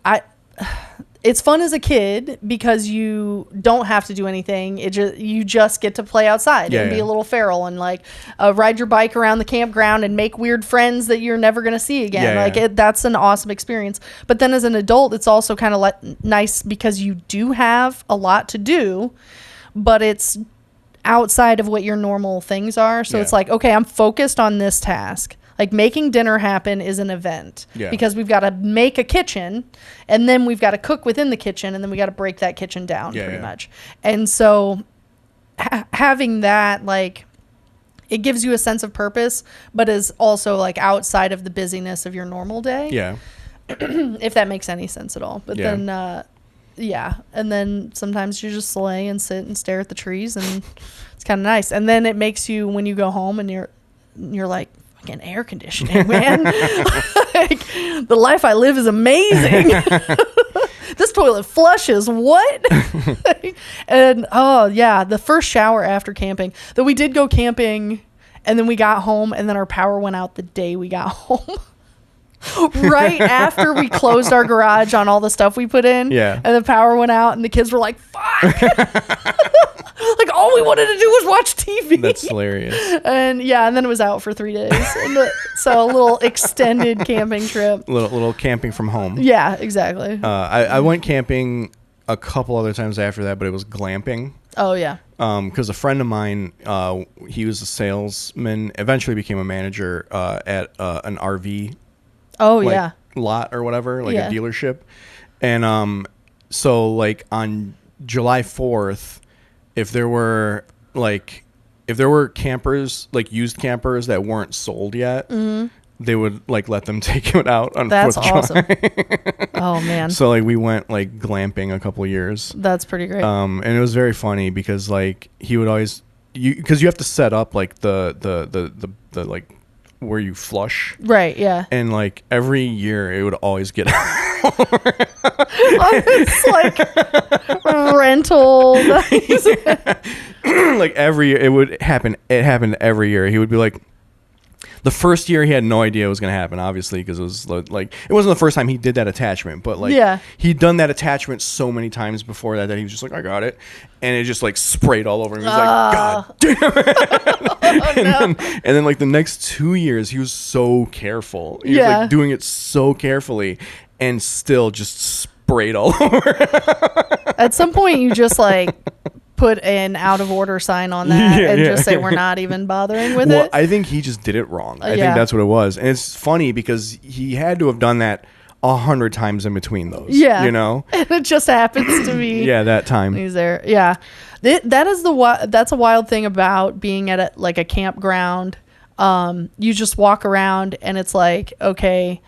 [SPEAKER 3] it's fun as a kid because you don't have to do anything. You just get to play outside and be a little feral and like ride your bike around the campground and make weird friends that you're never gonna see again. That's an awesome experience. But then as an adult, it's also kind of nice because you do have a lot to do, but it's outside of what your normal things are. So it's like, okay, I'm focused on this task. Like making dinner happen is an event because we've got to make a kitchen, and then we've got to cook within the kitchen, and then we got to break that kitchen down pretty much. And so having that, like, it gives you a sense of purpose, but is also like outside of the busyness of your normal day.
[SPEAKER 2] Yeah.
[SPEAKER 3] If that makes any sense at all. But then, and then sometimes you just lay and sit and stare at the trees, and it's kind of nice. And then it makes you, when you go home and you're like, fucking air conditioning, man. Like, the life I live is amazing. This toilet flushes. What? And the first shower after camping, though we did go camping and then we got home and then our power went out the day we got home. Right after we closed our garage on all the stuff we put in.
[SPEAKER 2] Yeah.
[SPEAKER 3] And the power went out and the kids were like, fuck. Like all we wanted to do was watch TV.
[SPEAKER 2] That's hilarious.
[SPEAKER 3] And then it was out for 3 days. So a little extended camping trip.
[SPEAKER 2] Little camping from home.
[SPEAKER 3] Yeah, exactly.
[SPEAKER 2] I went camping a couple other times after that, but it was glamping.
[SPEAKER 3] Oh yeah.
[SPEAKER 2] Because a friend of mine, he was a salesman, eventually became a manager at an RV.
[SPEAKER 3] Oh
[SPEAKER 2] like,
[SPEAKER 3] yeah.
[SPEAKER 2] lot or whatever, like a dealership. And so like on July 4th, if there were campers, like used campers that weren't sold yet, they would like let them take it out on 4th of
[SPEAKER 3] awesome.
[SPEAKER 2] July.
[SPEAKER 3] Oh man.
[SPEAKER 2] So like we went like glamping a couple of years.
[SPEAKER 3] That's pretty great.
[SPEAKER 2] And it was very funny because like he would always because you have to set up like the like where you flush.
[SPEAKER 3] Right, yeah.
[SPEAKER 2] And like every year it would always get
[SPEAKER 3] It's like rental.
[SPEAKER 2] Like every year it happened every year. He would be like, the first year he had no idea it was going to happen, obviously, because it was like it wasn't the first time he did that attachment, but like he'd done that attachment so many times before that he was just like, I got it, and it just like sprayed all over him. He was like, God damn it. And then like the next 2 years he was so careful. He was like doing it so carefully and still just braid all over.
[SPEAKER 3] At some point, you just like put an out of order sign on that just say we're not even bothering with it.
[SPEAKER 2] I think he just did it wrong. I think
[SPEAKER 3] Yeah.
[SPEAKER 2] that's what it was. And it's funny because he had to have done that 100 times in between those.
[SPEAKER 3] Yeah.
[SPEAKER 2] You know?
[SPEAKER 3] And it just happens to be.
[SPEAKER 2] Yeah, that time.
[SPEAKER 3] He's there. Yeah. That's a wild thing about being at like a campground. You just walk around and it's like, okay,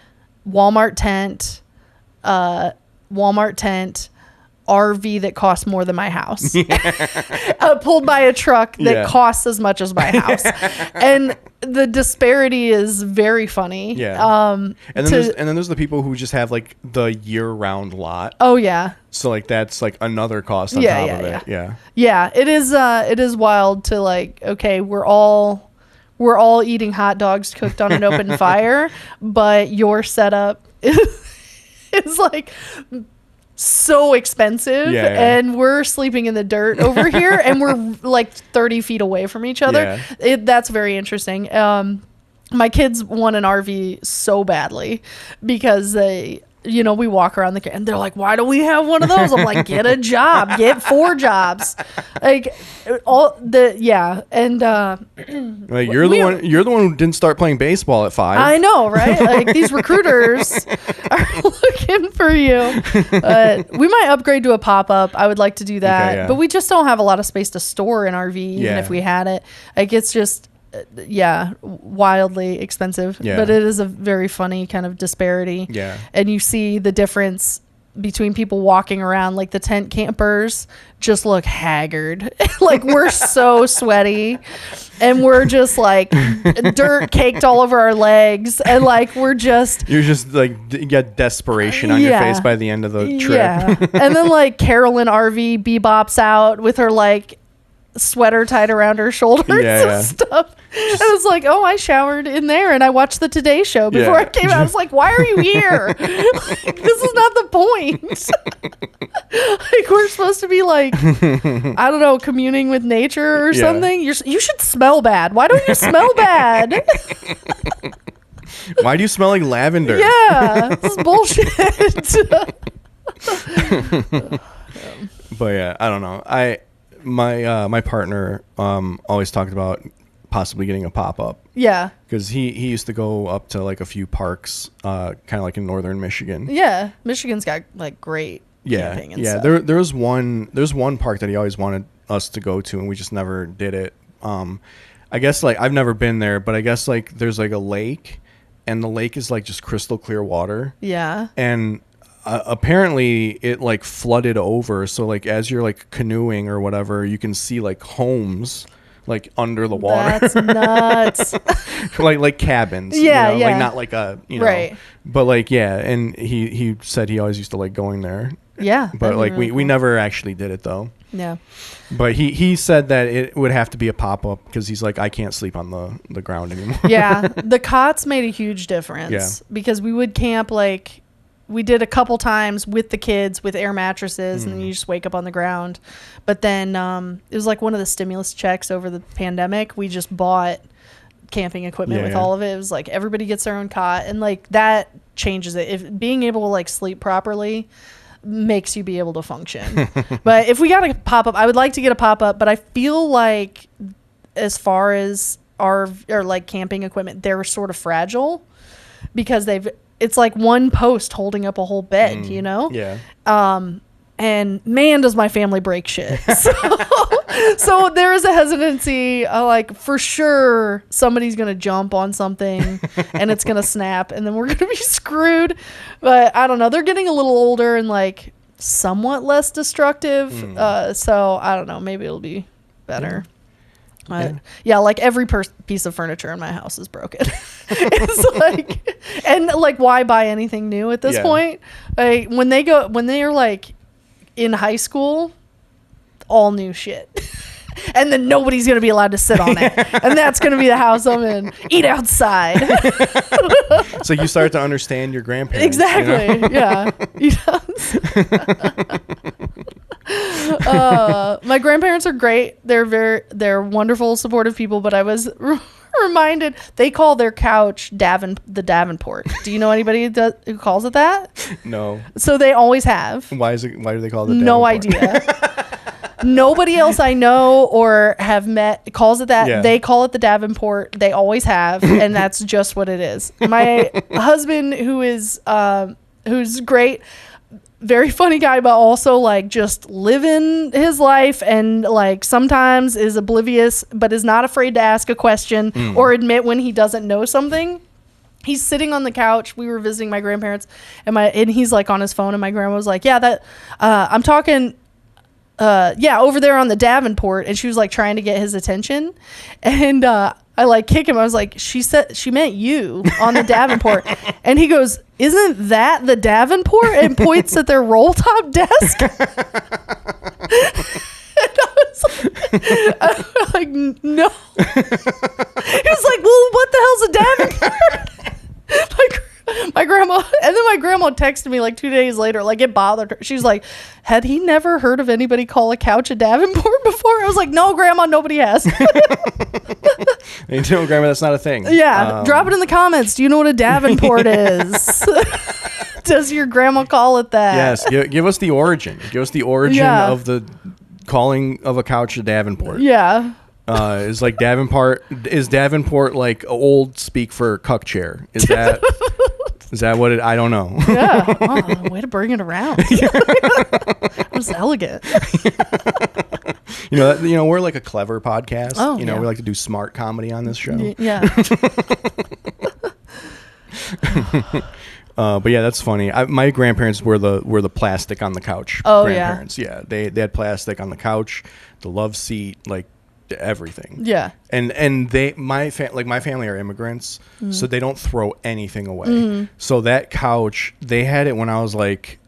[SPEAKER 3] Walmart tent, RV that costs more than my house. Pulled by a truck that costs as much as my house. And the disparity is very funny.
[SPEAKER 2] Yeah. And then there's the people who just have like the year-round lot.
[SPEAKER 3] Oh yeah.
[SPEAKER 2] So like that's like another cost on top of it.
[SPEAKER 3] Yeah, it is wild to like, okay, we're all eating hot dogs cooked on an open fire, but your setup is like so expensive, and we're sleeping in the dirt over here, and we're like 30 feet away from each other. That's very interesting. My kids want an RV so badly because they, we walk around and they're like, why don't we have one of those? I'm like, get a job, get 4 jobs. Like and
[SPEAKER 2] like you're the one who didn't start playing baseball at 5.
[SPEAKER 3] I know, right? Like these recruiters are looking for you. We might upgrade to a pop-up. I would like to do that, but we just don't have a lot of space to store an RV, even if we had it. Like it's just wildly expensive, but it is a very funny kind of disparity. And you see the difference between people walking around, like the tent campers just look haggard. Like we're so sweaty and we're just like dirt caked all over our legs, and like you're just
[SPEAKER 2] like, you got desperation on your face by the end of the trip.
[SPEAKER 3] And then like Carolyn RV bebops out with her like sweater tied around her shoulders and stuff. I was like, oh, I showered in there and I watched the Today Show before I came out. I was like, why are you here? Like, this is not the point. Like we're supposed to be like, I don't know, communing with nature or something. You should smell bad. Why don't you smell bad?
[SPEAKER 2] Why do you smell like lavender?
[SPEAKER 3] Yeah, this is bullshit.
[SPEAKER 2] But yeah, I don't know. My partner always talked about possibly getting a pop-up. Yeah. Because he used to go up to like a few parks, kind of like in northern Michigan.
[SPEAKER 3] Yeah. Michigan's got like great camping and stuff.
[SPEAKER 2] There's one park that he always wanted us to go to, and we just never did it. I guess like I've never been there, but I guess like there's like a lake, and the lake is like just crystal clear water. Yeah. And apparently it like flooded over, so like as you're like canoeing or whatever, you can see like homes like under the water. That's nuts. like cabins.
[SPEAKER 3] Yeah,
[SPEAKER 2] like not like a right. But like and he said he always used to like going there. Yeah. But like really we never actually did it though. Yeah. But he said that it would have to be a pop-up because he's like, I can't sleep on the ground anymore. Yeah. The cots made a huge difference because we would camp like we did a couple times with the kids with air mattresses, and then you just wake up on the ground. But then it was like one of the stimulus checks over the pandemic. We just bought camping equipment with all of it. It was like everybody gets their own cot, and like that changes it. If being able to like sleep properly makes you be able to function. But if we got a pop-up, I would like to get a pop-up, but I feel like as far as our like camping equipment, they're sort of fragile because it's like one post holding up a whole bed, you know? Yeah. And man, does my family break shit. So there is a hesitancy, like for sure somebody's going to jump on something and it's going to snap and then we're going to be screwed. But I don't know. They're getting a little older and like somewhat less destructive. So I don't know. Maybe it'll be better. Yeah, like every piece of furniture in my house is broken. It's like, and like, why buy anything new at this point? Like when they're like in high school, all new shit. And then nobody's going to be allowed to sit on it. And that's going to be the house I'm in. Eat outside. So you start to understand your grandparents.
[SPEAKER 3] Exactly. You know? Yeah. My grandparents are great. They're wonderful, supportive people, but I was reminded they call their couch the Davenport. Do you know anybody who calls it that?
[SPEAKER 2] No.
[SPEAKER 3] So they always have.
[SPEAKER 2] Why do they call it the Davenport?
[SPEAKER 3] No idea. Nobody else I know or have met calls it that.
[SPEAKER 2] Yeah.
[SPEAKER 3] They call it the Davenport. They always have, and that's just what it is. My husband, who's great, very funny guy, but also like just living his life, and like sometimes is oblivious, but is not afraid to ask a question or admit when he doesn't know something. He's sitting on the couch. We were visiting my grandparents, and he's like on his phone, and my grandma was like, "Yeah, I'm talking." Over there on the Davenport, and she was like trying to get his attention, and I like kick him. I was like, she said she meant you on the Davenport, and he goes, "Isn't that the Davenport?" and points at their roll top desk. And I was like, no. He was like, "Well, what the hell's a Davenport?" My grandma, and then my grandma texted me like 2 days later, like it bothered her. She was like, "Had he never heard of anybody call a couch a Davenport before?" I was like, "No, Grandma, nobody has."
[SPEAKER 2] You know, Grandma, that's not a thing.
[SPEAKER 3] Yeah, drop it in the comments. Do you know what a Davenport is? Does your grandma call it that?
[SPEAKER 2] Yes, give us the origin. Give us the origin of the calling of a couch a Davenport.
[SPEAKER 3] Yeah.
[SPEAKER 2] Is like Davenport? Is Davenport like old speak for cuck chair? Is that what it? I don't know.
[SPEAKER 3] Yeah. Oh, way to bring it around. It was elegant.
[SPEAKER 2] We're like a clever podcast.
[SPEAKER 3] Oh,
[SPEAKER 2] we like to do smart comedy on this show.
[SPEAKER 3] Yeah.
[SPEAKER 2] But yeah, that's funny. My grandparents were the plastic on the couch.
[SPEAKER 3] Oh,
[SPEAKER 2] grandparents. Yeah. They had plastic on the couch, the love seat, like everything.
[SPEAKER 3] Yeah.
[SPEAKER 2] And my family are immigrants, so they don't throw anything away. So that couch, they had it when I was like,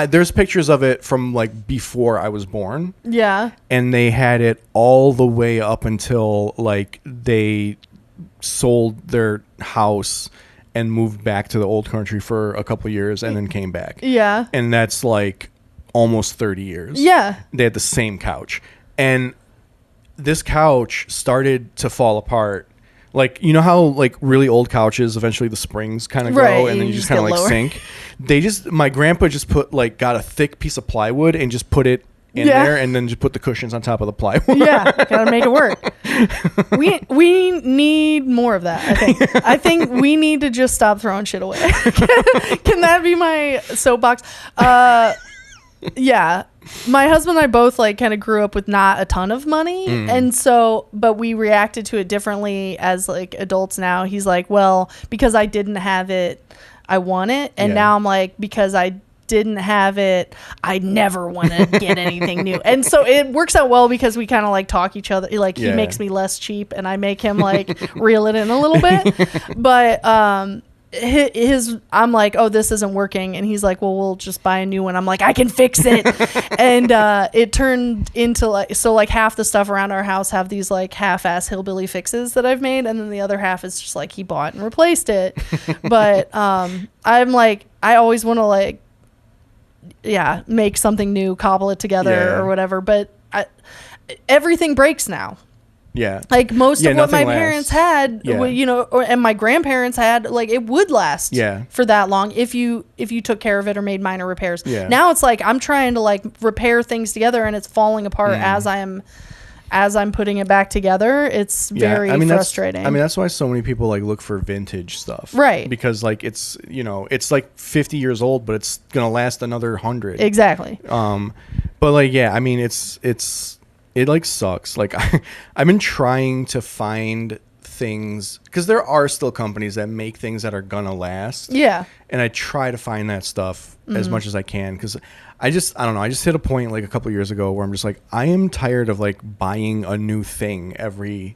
[SPEAKER 2] there's pictures of it from like before I was born.
[SPEAKER 3] Yeah.
[SPEAKER 2] And they had it all the way up until like they sold their house and moved back to the old country for a couple years and then came back.
[SPEAKER 3] Yeah.
[SPEAKER 2] And that's like almost 30 years.
[SPEAKER 3] Yeah.
[SPEAKER 2] They had the same couch. And this couch started to fall apart. Like, you know how like really old couches, eventually the springs kind of go and then you just kind of like sink. My grandpa just got a thick piece of plywood and just put it in there and then just put the cushions on top of the plywood.
[SPEAKER 3] Yeah, gotta make it work. We need more of that, I think we need to just stop throwing shit away. Can that be my soapbox? Yeah. My husband and I both like kind of grew up with not a ton of money. And so, but we reacted to it differently as like adults now. He's like, well, because I didn't have it, I want it. And now I'm like, because I didn't have it, I never want to get anything new. And so it works out well because we kind of like talk each other. Like he makes me less cheap and I make him like reel it in a little bit. But, I'm like, oh, this isn't working, and he's like, well, we'll just buy a new one. I'm like, I can fix it. And it turned into like half the stuff around our house have these like half-ass hillbilly fixes that I've made, and then the other half is just like he bought and replaced it. But I'm like, I always want to like make something new, cobble it together or whatever, but everything breaks now.
[SPEAKER 2] Yeah.
[SPEAKER 3] Like most of what my
[SPEAKER 2] lasts.
[SPEAKER 3] parents had, and my grandparents had, like it would last for that long if you took care of it or made minor repairs.
[SPEAKER 2] Yeah.
[SPEAKER 3] Now it's like I'm trying to like repair things together and it's falling apart as I'm putting it back together. It's very frustrating.
[SPEAKER 2] That's why so many people like look for vintage stuff.
[SPEAKER 3] Right.
[SPEAKER 2] Because like it's like 50 years old, but it's going to last another 100.
[SPEAKER 3] Exactly.
[SPEAKER 2] But like, it like sucks. Like I've been trying to find things because there are still companies that make things that are gonna last. Yeah. And I try to find that stuff as much as I can because I don't know. I just hit a point like a couple years ago where I'm just like, I am tired of like buying a new thing every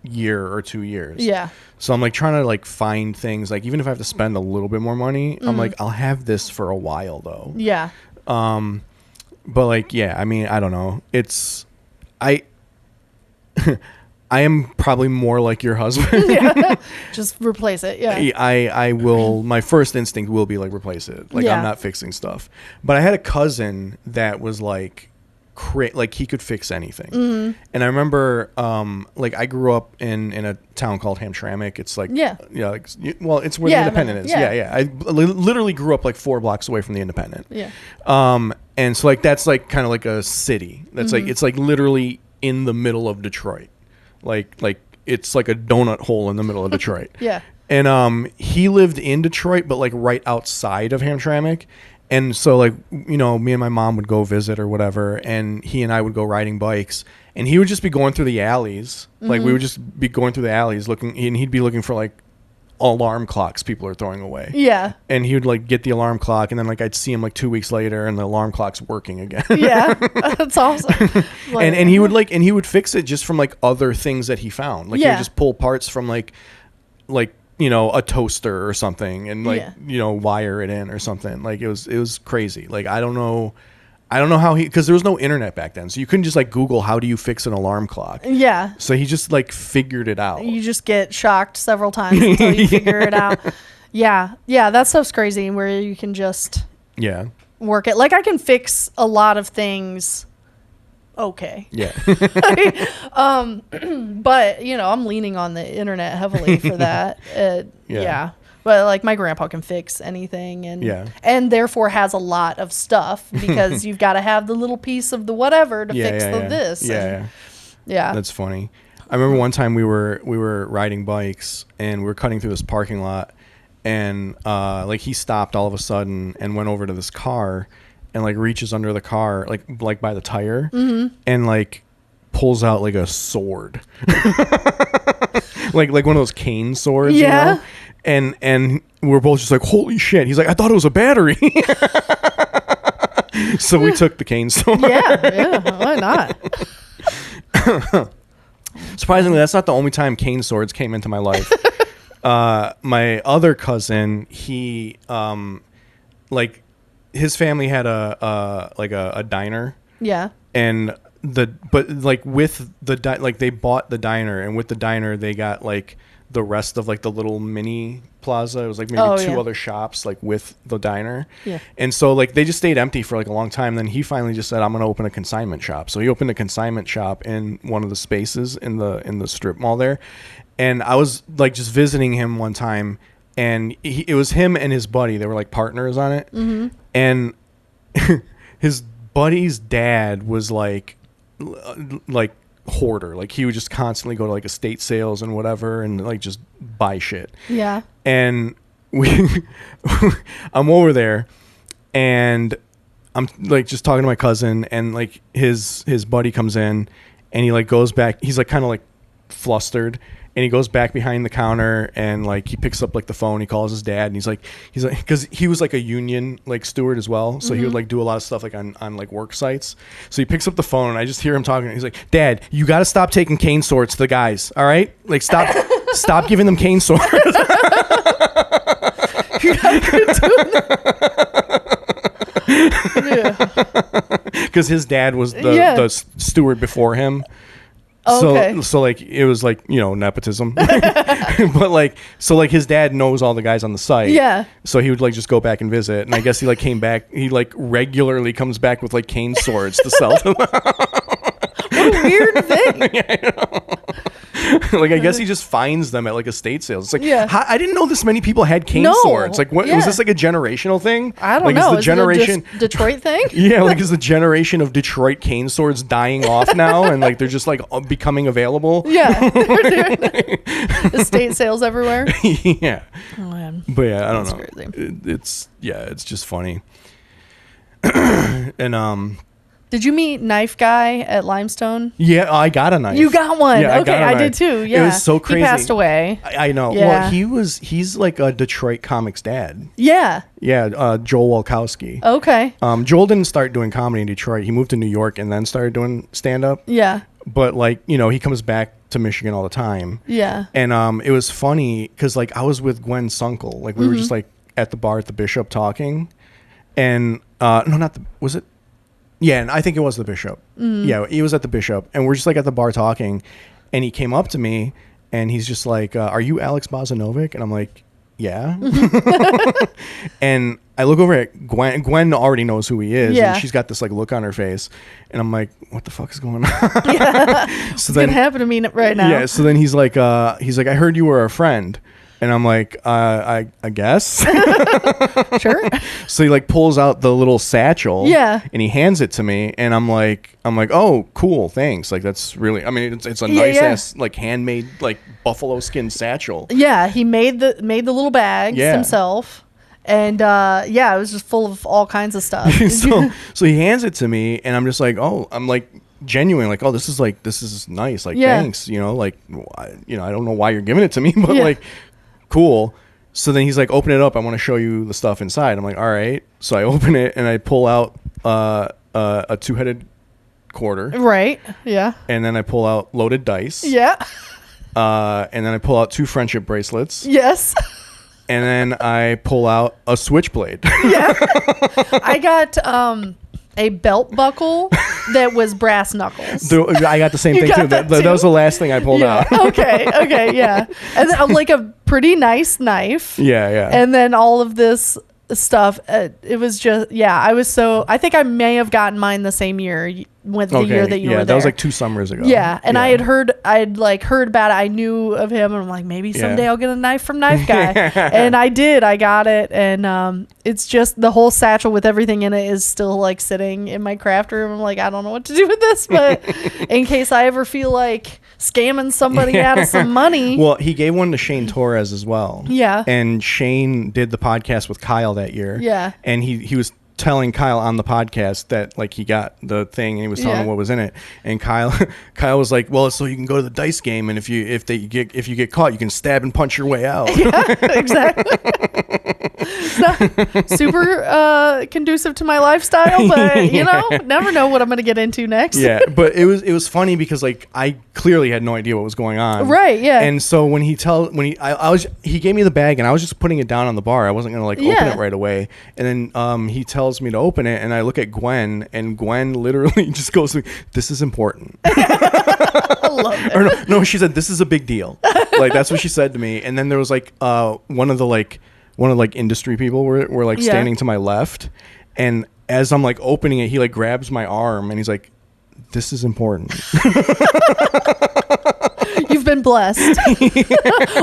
[SPEAKER 2] year or 2 years. Yeah. So I'm like trying to like find things like even if I have to spend a little bit more money, I'm like, I'll have this for a while though. Yeah. But like, I don't know. I am probably more like your husband.
[SPEAKER 3] Just replace it. Yeah.
[SPEAKER 2] I will. My first instinct will be like replace it. Like I'm not fixing stuff. But I had a cousin that was like like he could fix anything. And I remember like I grew up in a town called Hamtramck. It's like like, well, it's where the Independent is. I literally grew up like 4 blocks away from the Independent. And so like that's like kind of like a city. That's like it's like literally in the middle of Detroit. Like it's like a donut hole in the middle of Detroit. And he lived in Detroit, but like right outside of Hamtramck. And so like, you know, me and my mom would go visit or whatever, and he and I would go riding bikes, and he would just be going through the alleys. Like we would just be going through the alleys looking, and he'd be looking for like alarm clocks people are throwing away. And he would like get the alarm clock, and then like I'd see him like 2 weeks later and the alarm clock's working again.
[SPEAKER 3] That's awesome.
[SPEAKER 2] And he would fix it just from like other things that he found. Like he would just pull parts from like you know, a toaster or something, and like you know, wire it in or something. Like it was crazy. Like I don't know how because there was no internet back then, so you couldn't just like Google how do you fix an alarm clock. So he just like figured it out.
[SPEAKER 3] You just get shocked several times until you figure it out. That stuff's crazy, where you can just work it. Like I can fix a lot of things. Okay. But you know, I'm leaning on the internet heavily for that. But like my grandpa can fix anything, and therefore has a lot of stuff, because you've got to have the little piece of the whatever to fix this.
[SPEAKER 2] That's funny. I remember one time we were riding bikes, and we were cutting through this parking lot, and like he stopped all of a sudden and went over to this car, and like reaches under the car, like by the tire, and like pulls out like a sword, like one of those cane swords, you know? And we're both just like, holy shit. He's like, I thought it was a battery. So we took the cane sword.
[SPEAKER 3] Why not?
[SPEAKER 2] Surprisingly, that's not the only time cane swords came into my life. My other cousin, he like his family had a diner. And they bought the diner, and with the diner they got like the rest of like the little mini plaza. It was like maybe 2 other shops like with the diner. And so like they just stayed empty for like a long time. Then he finally just said, I'm going to open a consignment shop. So he opened a consignment shop in one of the spaces in the strip mall there. And I was like just visiting him one time, and it was him and his buddy. They were like partners on it. And his buddy's dad was like hoarder. Like he would just constantly go to like estate sales and whatever, and like just buy shit. And I'm over there, and I'm like just talking to my cousin, and like his buddy comes in, and he like goes back. He's like kind of like flustered, and he goes back behind the counter, and like he picks up like the phone. He calls his dad, and he's like because he was like a union like steward as well, so he would like do a lot of stuff like on like work sites. So he picks up the phone, and I just hear him talking. He's like, Dad, you got to stop taking cane swords to the guys, all right? Like stop giving them cane swords. Because his dad was the steward before him. So like it was like, you know, nepotism. But like so like his dad knows all the guys on the site. So he would like just go back and visit, and I guess he like came back. He like regularly comes back with like cane swords to sell to them.
[SPEAKER 3] What a weird thing.
[SPEAKER 2] I know. Like I guess he just finds them at like estate sales. It's like I didn't know this many people had cane swords. Like what was this like a generational thing?
[SPEAKER 3] I don't
[SPEAKER 2] like,
[SPEAKER 3] know.
[SPEAKER 2] Is the generation
[SPEAKER 3] it a Detroit thing?
[SPEAKER 2] Like is the generation of Detroit cane swords dying off now, and like they're just like becoming available?
[SPEAKER 3] They're doing estate sales everywhere.
[SPEAKER 2] Oh,
[SPEAKER 3] man.
[SPEAKER 2] But I don't know.
[SPEAKER 3] Crazy.
[SPEAKER 2] It's just funny. And
[SPEAKER 3] did you meet Knife Guy at Limestone?
[SPEAKER 2] Yeah, I got a knife.
[SPEAKER 3] You got one.
[SPEAKER 2] Yeah,
[SPEAKER 3] okay, I did too. Yeah.
[SPEAKER 2] It was so crazy.
[SPEAKER 3] He passed away.
[SPEAKER 2] I know.
[SPEAKER 3] Yeah.
[SPEAKER 2] Well, he's like a Detroit comics dad.
[SPEAKER 3] Yeah.
[SPEAKER 2] Yeah, Joel Walkowski.
[SPEAKER 3] Okay.
[SPEAKER 2] Joel didn't start doing comedy in Detroit. He moved to New York and then started doing stand-up.
[SPEAKER 3] Yeah.
[SPEAKER 2] But like, you know, he comes back to Michigan all the time.
[SPEAKER 3] Yeah.
[SPEAKER 2] And it was funny because like I was with Gwen Sunkel. Like we were just like at the bar at the Bishop talking. And was it? Yeah, and I think it was the Bishop. Yeah, he was at the Bishop, and we're just like at the bar talking, and he came up to me, and he's just like, "Are you Alex Bozanovic?" And I'm like, yeah. And I look over at Gwen. Gwen already knows who he is.
[SPEAKER 3] Yeah.
[SPEAKER 2] And she's got this like look on her face. And I'm like, what the fuck is going on?
[SPEAKER 3] Yeah.
[SPEAKER 2] So
[SPEAKER 3] It's going to happen to me right now.
[SPEAKER 2] Yeah. So then he's like, I heard you were a friend. And I'm like, I guess.
[SPEAKER 3] Sure.
[SPEAKER 2] So he like pulls out the little satchel.
[SPEAKER 3] Yeah.
[SPEAKER 2] And he hands it to me. And I'm like, oh, cool. Thanks. Like, that's really, I mean, it's a nice ass, like handmade, like buffalo skin satchel.
[SPEAKER 3] Yeah. He made the little bags himself. And it was just full of all kinds of stuff.
[SPEAKER 2] so he hands it to me and I'm just like, oh, I'm like genuine, like, oh, this is nice. Like, thanks, like, I don't know why you're giving it to me, but like, cool. So then he's like, open it up. I want to show you the stuff inside. I'm like, all right. So I open it and I pull out a two-headed quarter.
[SPEAKER 3] Right. Yeah.
[SPEAKER 2] And then I pull out loaded dice.
[SPEAKER 3] Yeah.
[SPEAKER 2] And then I pull out 2 friendship bracelets.
[SPEAKER 3] Yes.
[SPEAKER 2] And then I pull out a switchblade.
[SPEAKER 3] Yeah. I got a belt buckle that was brass knuckles.
[SPEAKER 2] I got the same thing too. That was the last thing I pulled out.
[SPEAKER 3] Okay, yeah. And then, like a pretty nice knife.
[SPEAKER 2] Yeah.
[SPEAKER 3] And then all of this stuff. It was just, I think I may have gotten mine the same year with the year that you were there.
[SPEAKER 2] Yeah, that was like 2 summers ago.
[SPEAKER 3] Yeah, and I'd heard about it. I knew of him, and I'm like, maybe someday I'll get a knife from Knife Guy. And I did. I got it, and it's just the whole satchel with everything in it is still like sitting in my craft room. I'm like, I don't know what to do with this, but in case I ever feel like scamming somebody out of some money.
[SPEAKER 2] Well, he gave one to Shane Torres as well.
[SPEAKER 3] Yeah.
[SPEAKER 2] And Shane did the podcast with Kyle that year.
[SPEAKER 3] Yeah.
[SPEAKER 2] And he was telling Kyle on the podcast that like he got the thing and he was telling him what was in it, and Kyle was like, well, so you can go to the dice game, and if you get caught, you can stab and punch your way out.
[SPEAKER 3] Yeah, exactly. It's not super conducive to my lifestyle, but never know what I'm going to get into next.
[SPEAKER 2] Yeah, but it was funny because like I clearly had no idea what was going on.
[SPEAKER 3] Right. Yeah.
[SPEAKER 2] And so when he gave me the bag and I was just putting it down on the bar. I wasn't going to like open it right away. And then he tells me to open it, and I look at Gwen, and Gwen literally just goes to me, "This is important."
[SPEAKER 3] I love it.
[SPEAKER 2] Or no, she said, "This is a big deal." Like that's what she said to me. And then there was like one of the industry people were like standing to my left, and as I'm like opening it, he like grabs my arm and he's like, "This is important."
[SPEAKER 3] You've been blessed.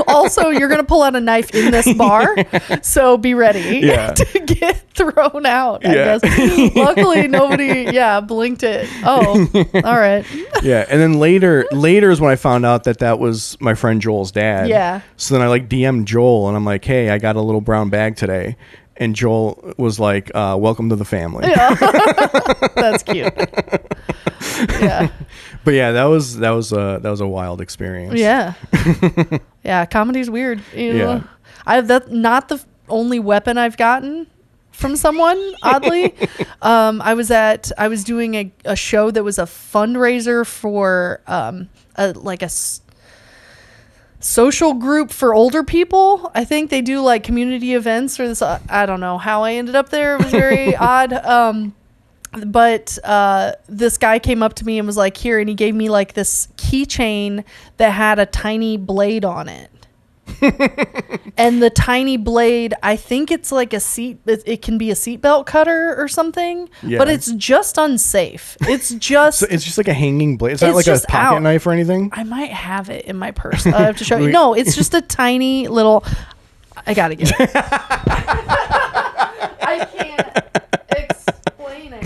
[SPEAKER 3] Also, you're going to pull out a knife in this bar, so be ready to get thrown out, I guess. Luckily, nobody, blinked it. Oh, all right.
[SPEAKER 2] Yeah, and then later is when I found out that was my friend Joel's dad.
[SPEAKER 3] Yeah.
[SPEAKER 2] So then I like DM'd Joel, and I'm like, hey, I got a little brown bag today. And Joel was like, welcome to the family. Yeah.
[SPEAKER 3] That's cute. Yeah.
[SPEAKER 2] But yeah, that was a wild experience.
[SPEAKER 3] Yeah. Yeah, comedy's weird.
[SPEAKER 2] Yeah.
[SPEAKER 3] That's not the only weapon I've gotten from someone, oddly. I was doing a show that was a fundraiser for a social group for older people. I think they do like community events or this. I don't know how I ended up there. It was very odd. But this guy came up to me and was like, here, and he gave me like this keychain that had a tiny blade on it. And the tiny blade, I think it's like it can be a seatbelt cutter or something, but it's just unsafe. It's just
[SPEAKER 2] so it's just like a hanging blade. It's not like a pocket knife or anything.
[SPEAKER 3] I might have it in my purse. I have to show you. No, it's just a tiny little. I gotta get it. I can't explain it.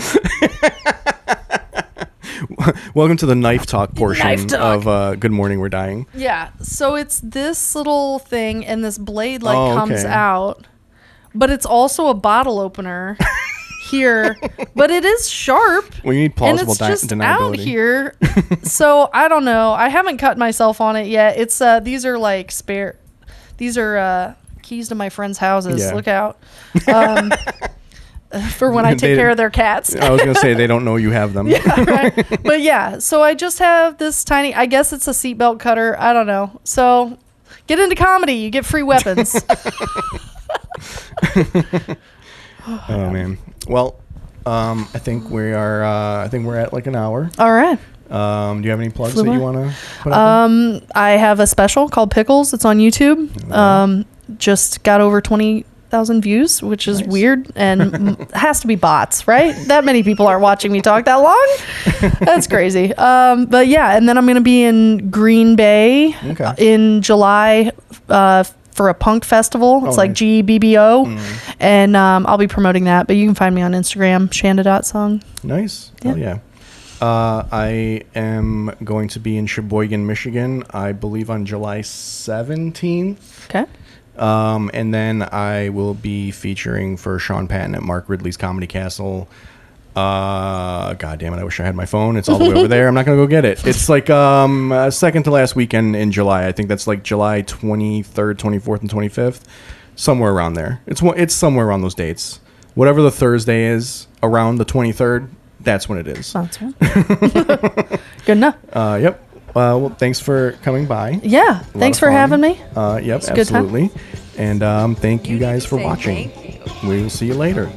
[SPEAKER 2] Welcome to the knife talk portion of Good Morning We're Dying.
[SPEAKER 3] Yeah, so it's this little thing, and this blade comes out, but it's also a bottle opener here, but it is sharp.
[SPEAKER 2] Well, you need plausible
[SPEAKER 3] and it's just
[SPEAKER 2] deniability
[SPEAKER 3] out here. So I don't know. I haven't cut myself on it yet. It's these are like spare. These are keys to my friends' houses.
[SPEAKER 2] Yeah.
[SPEAKER 3] Look out. For when I take care of their cats.
[SPEAKER 2] I was going to say they don't know you have them.
[SPEAKER 3] Yeah, right. But yeah, so I just have this tiny, I guess it's a seatbelt cutter. I don't know. So get into comedy. You get free weapons.
[SPEAKER 2] Oh, man. Well, I think we're at like an hour.
[SPEAKER 3] All right.
[SPEAKER 2] Do you have any plugs that you want to put up there?
[SPEAKER 3] I have a special called Pickles. It's on YouTube. just got over 20,000 views, which is weird and has to be bots, right? That many people aren't watching me talk that long. That's crazy. But yeah, and then I'm going to be in Green Bay in July for a punk festival. It's like nice. GBBO. And I'll be promoting that, but you can find me on Instagram, shanda.sung.
[SPEAKER 2] Nice. Yeah. Hell yeah. I am going to be in Sheboygan, Michigan, I believe on July 17th.
[SPEAKER 3] Okay.
[SPEAKER 2] And then I will be featuring for Sean Patton at Mark Ridley's Comedy Castle. God damn it, I wish I had my phone. It's all the way over there. I'm not going to go get it. It's like second to last weekend in July. I think that's like July 23rd, 24th, and 25th. Somewhere around there. It's somewhere around those dates. Whatever the Thursday is around the 23rd, that's when it is.
[SPEAKER 3] Sounds good. Good enough.
[SPEAKER 2] Yep. Well, thanks for coming by.
[SPEAKER 3] Yeah. Thanks for having me.
[SPEAKER 2] Yep, absolutely. And thank you guys for watching. We will see you later.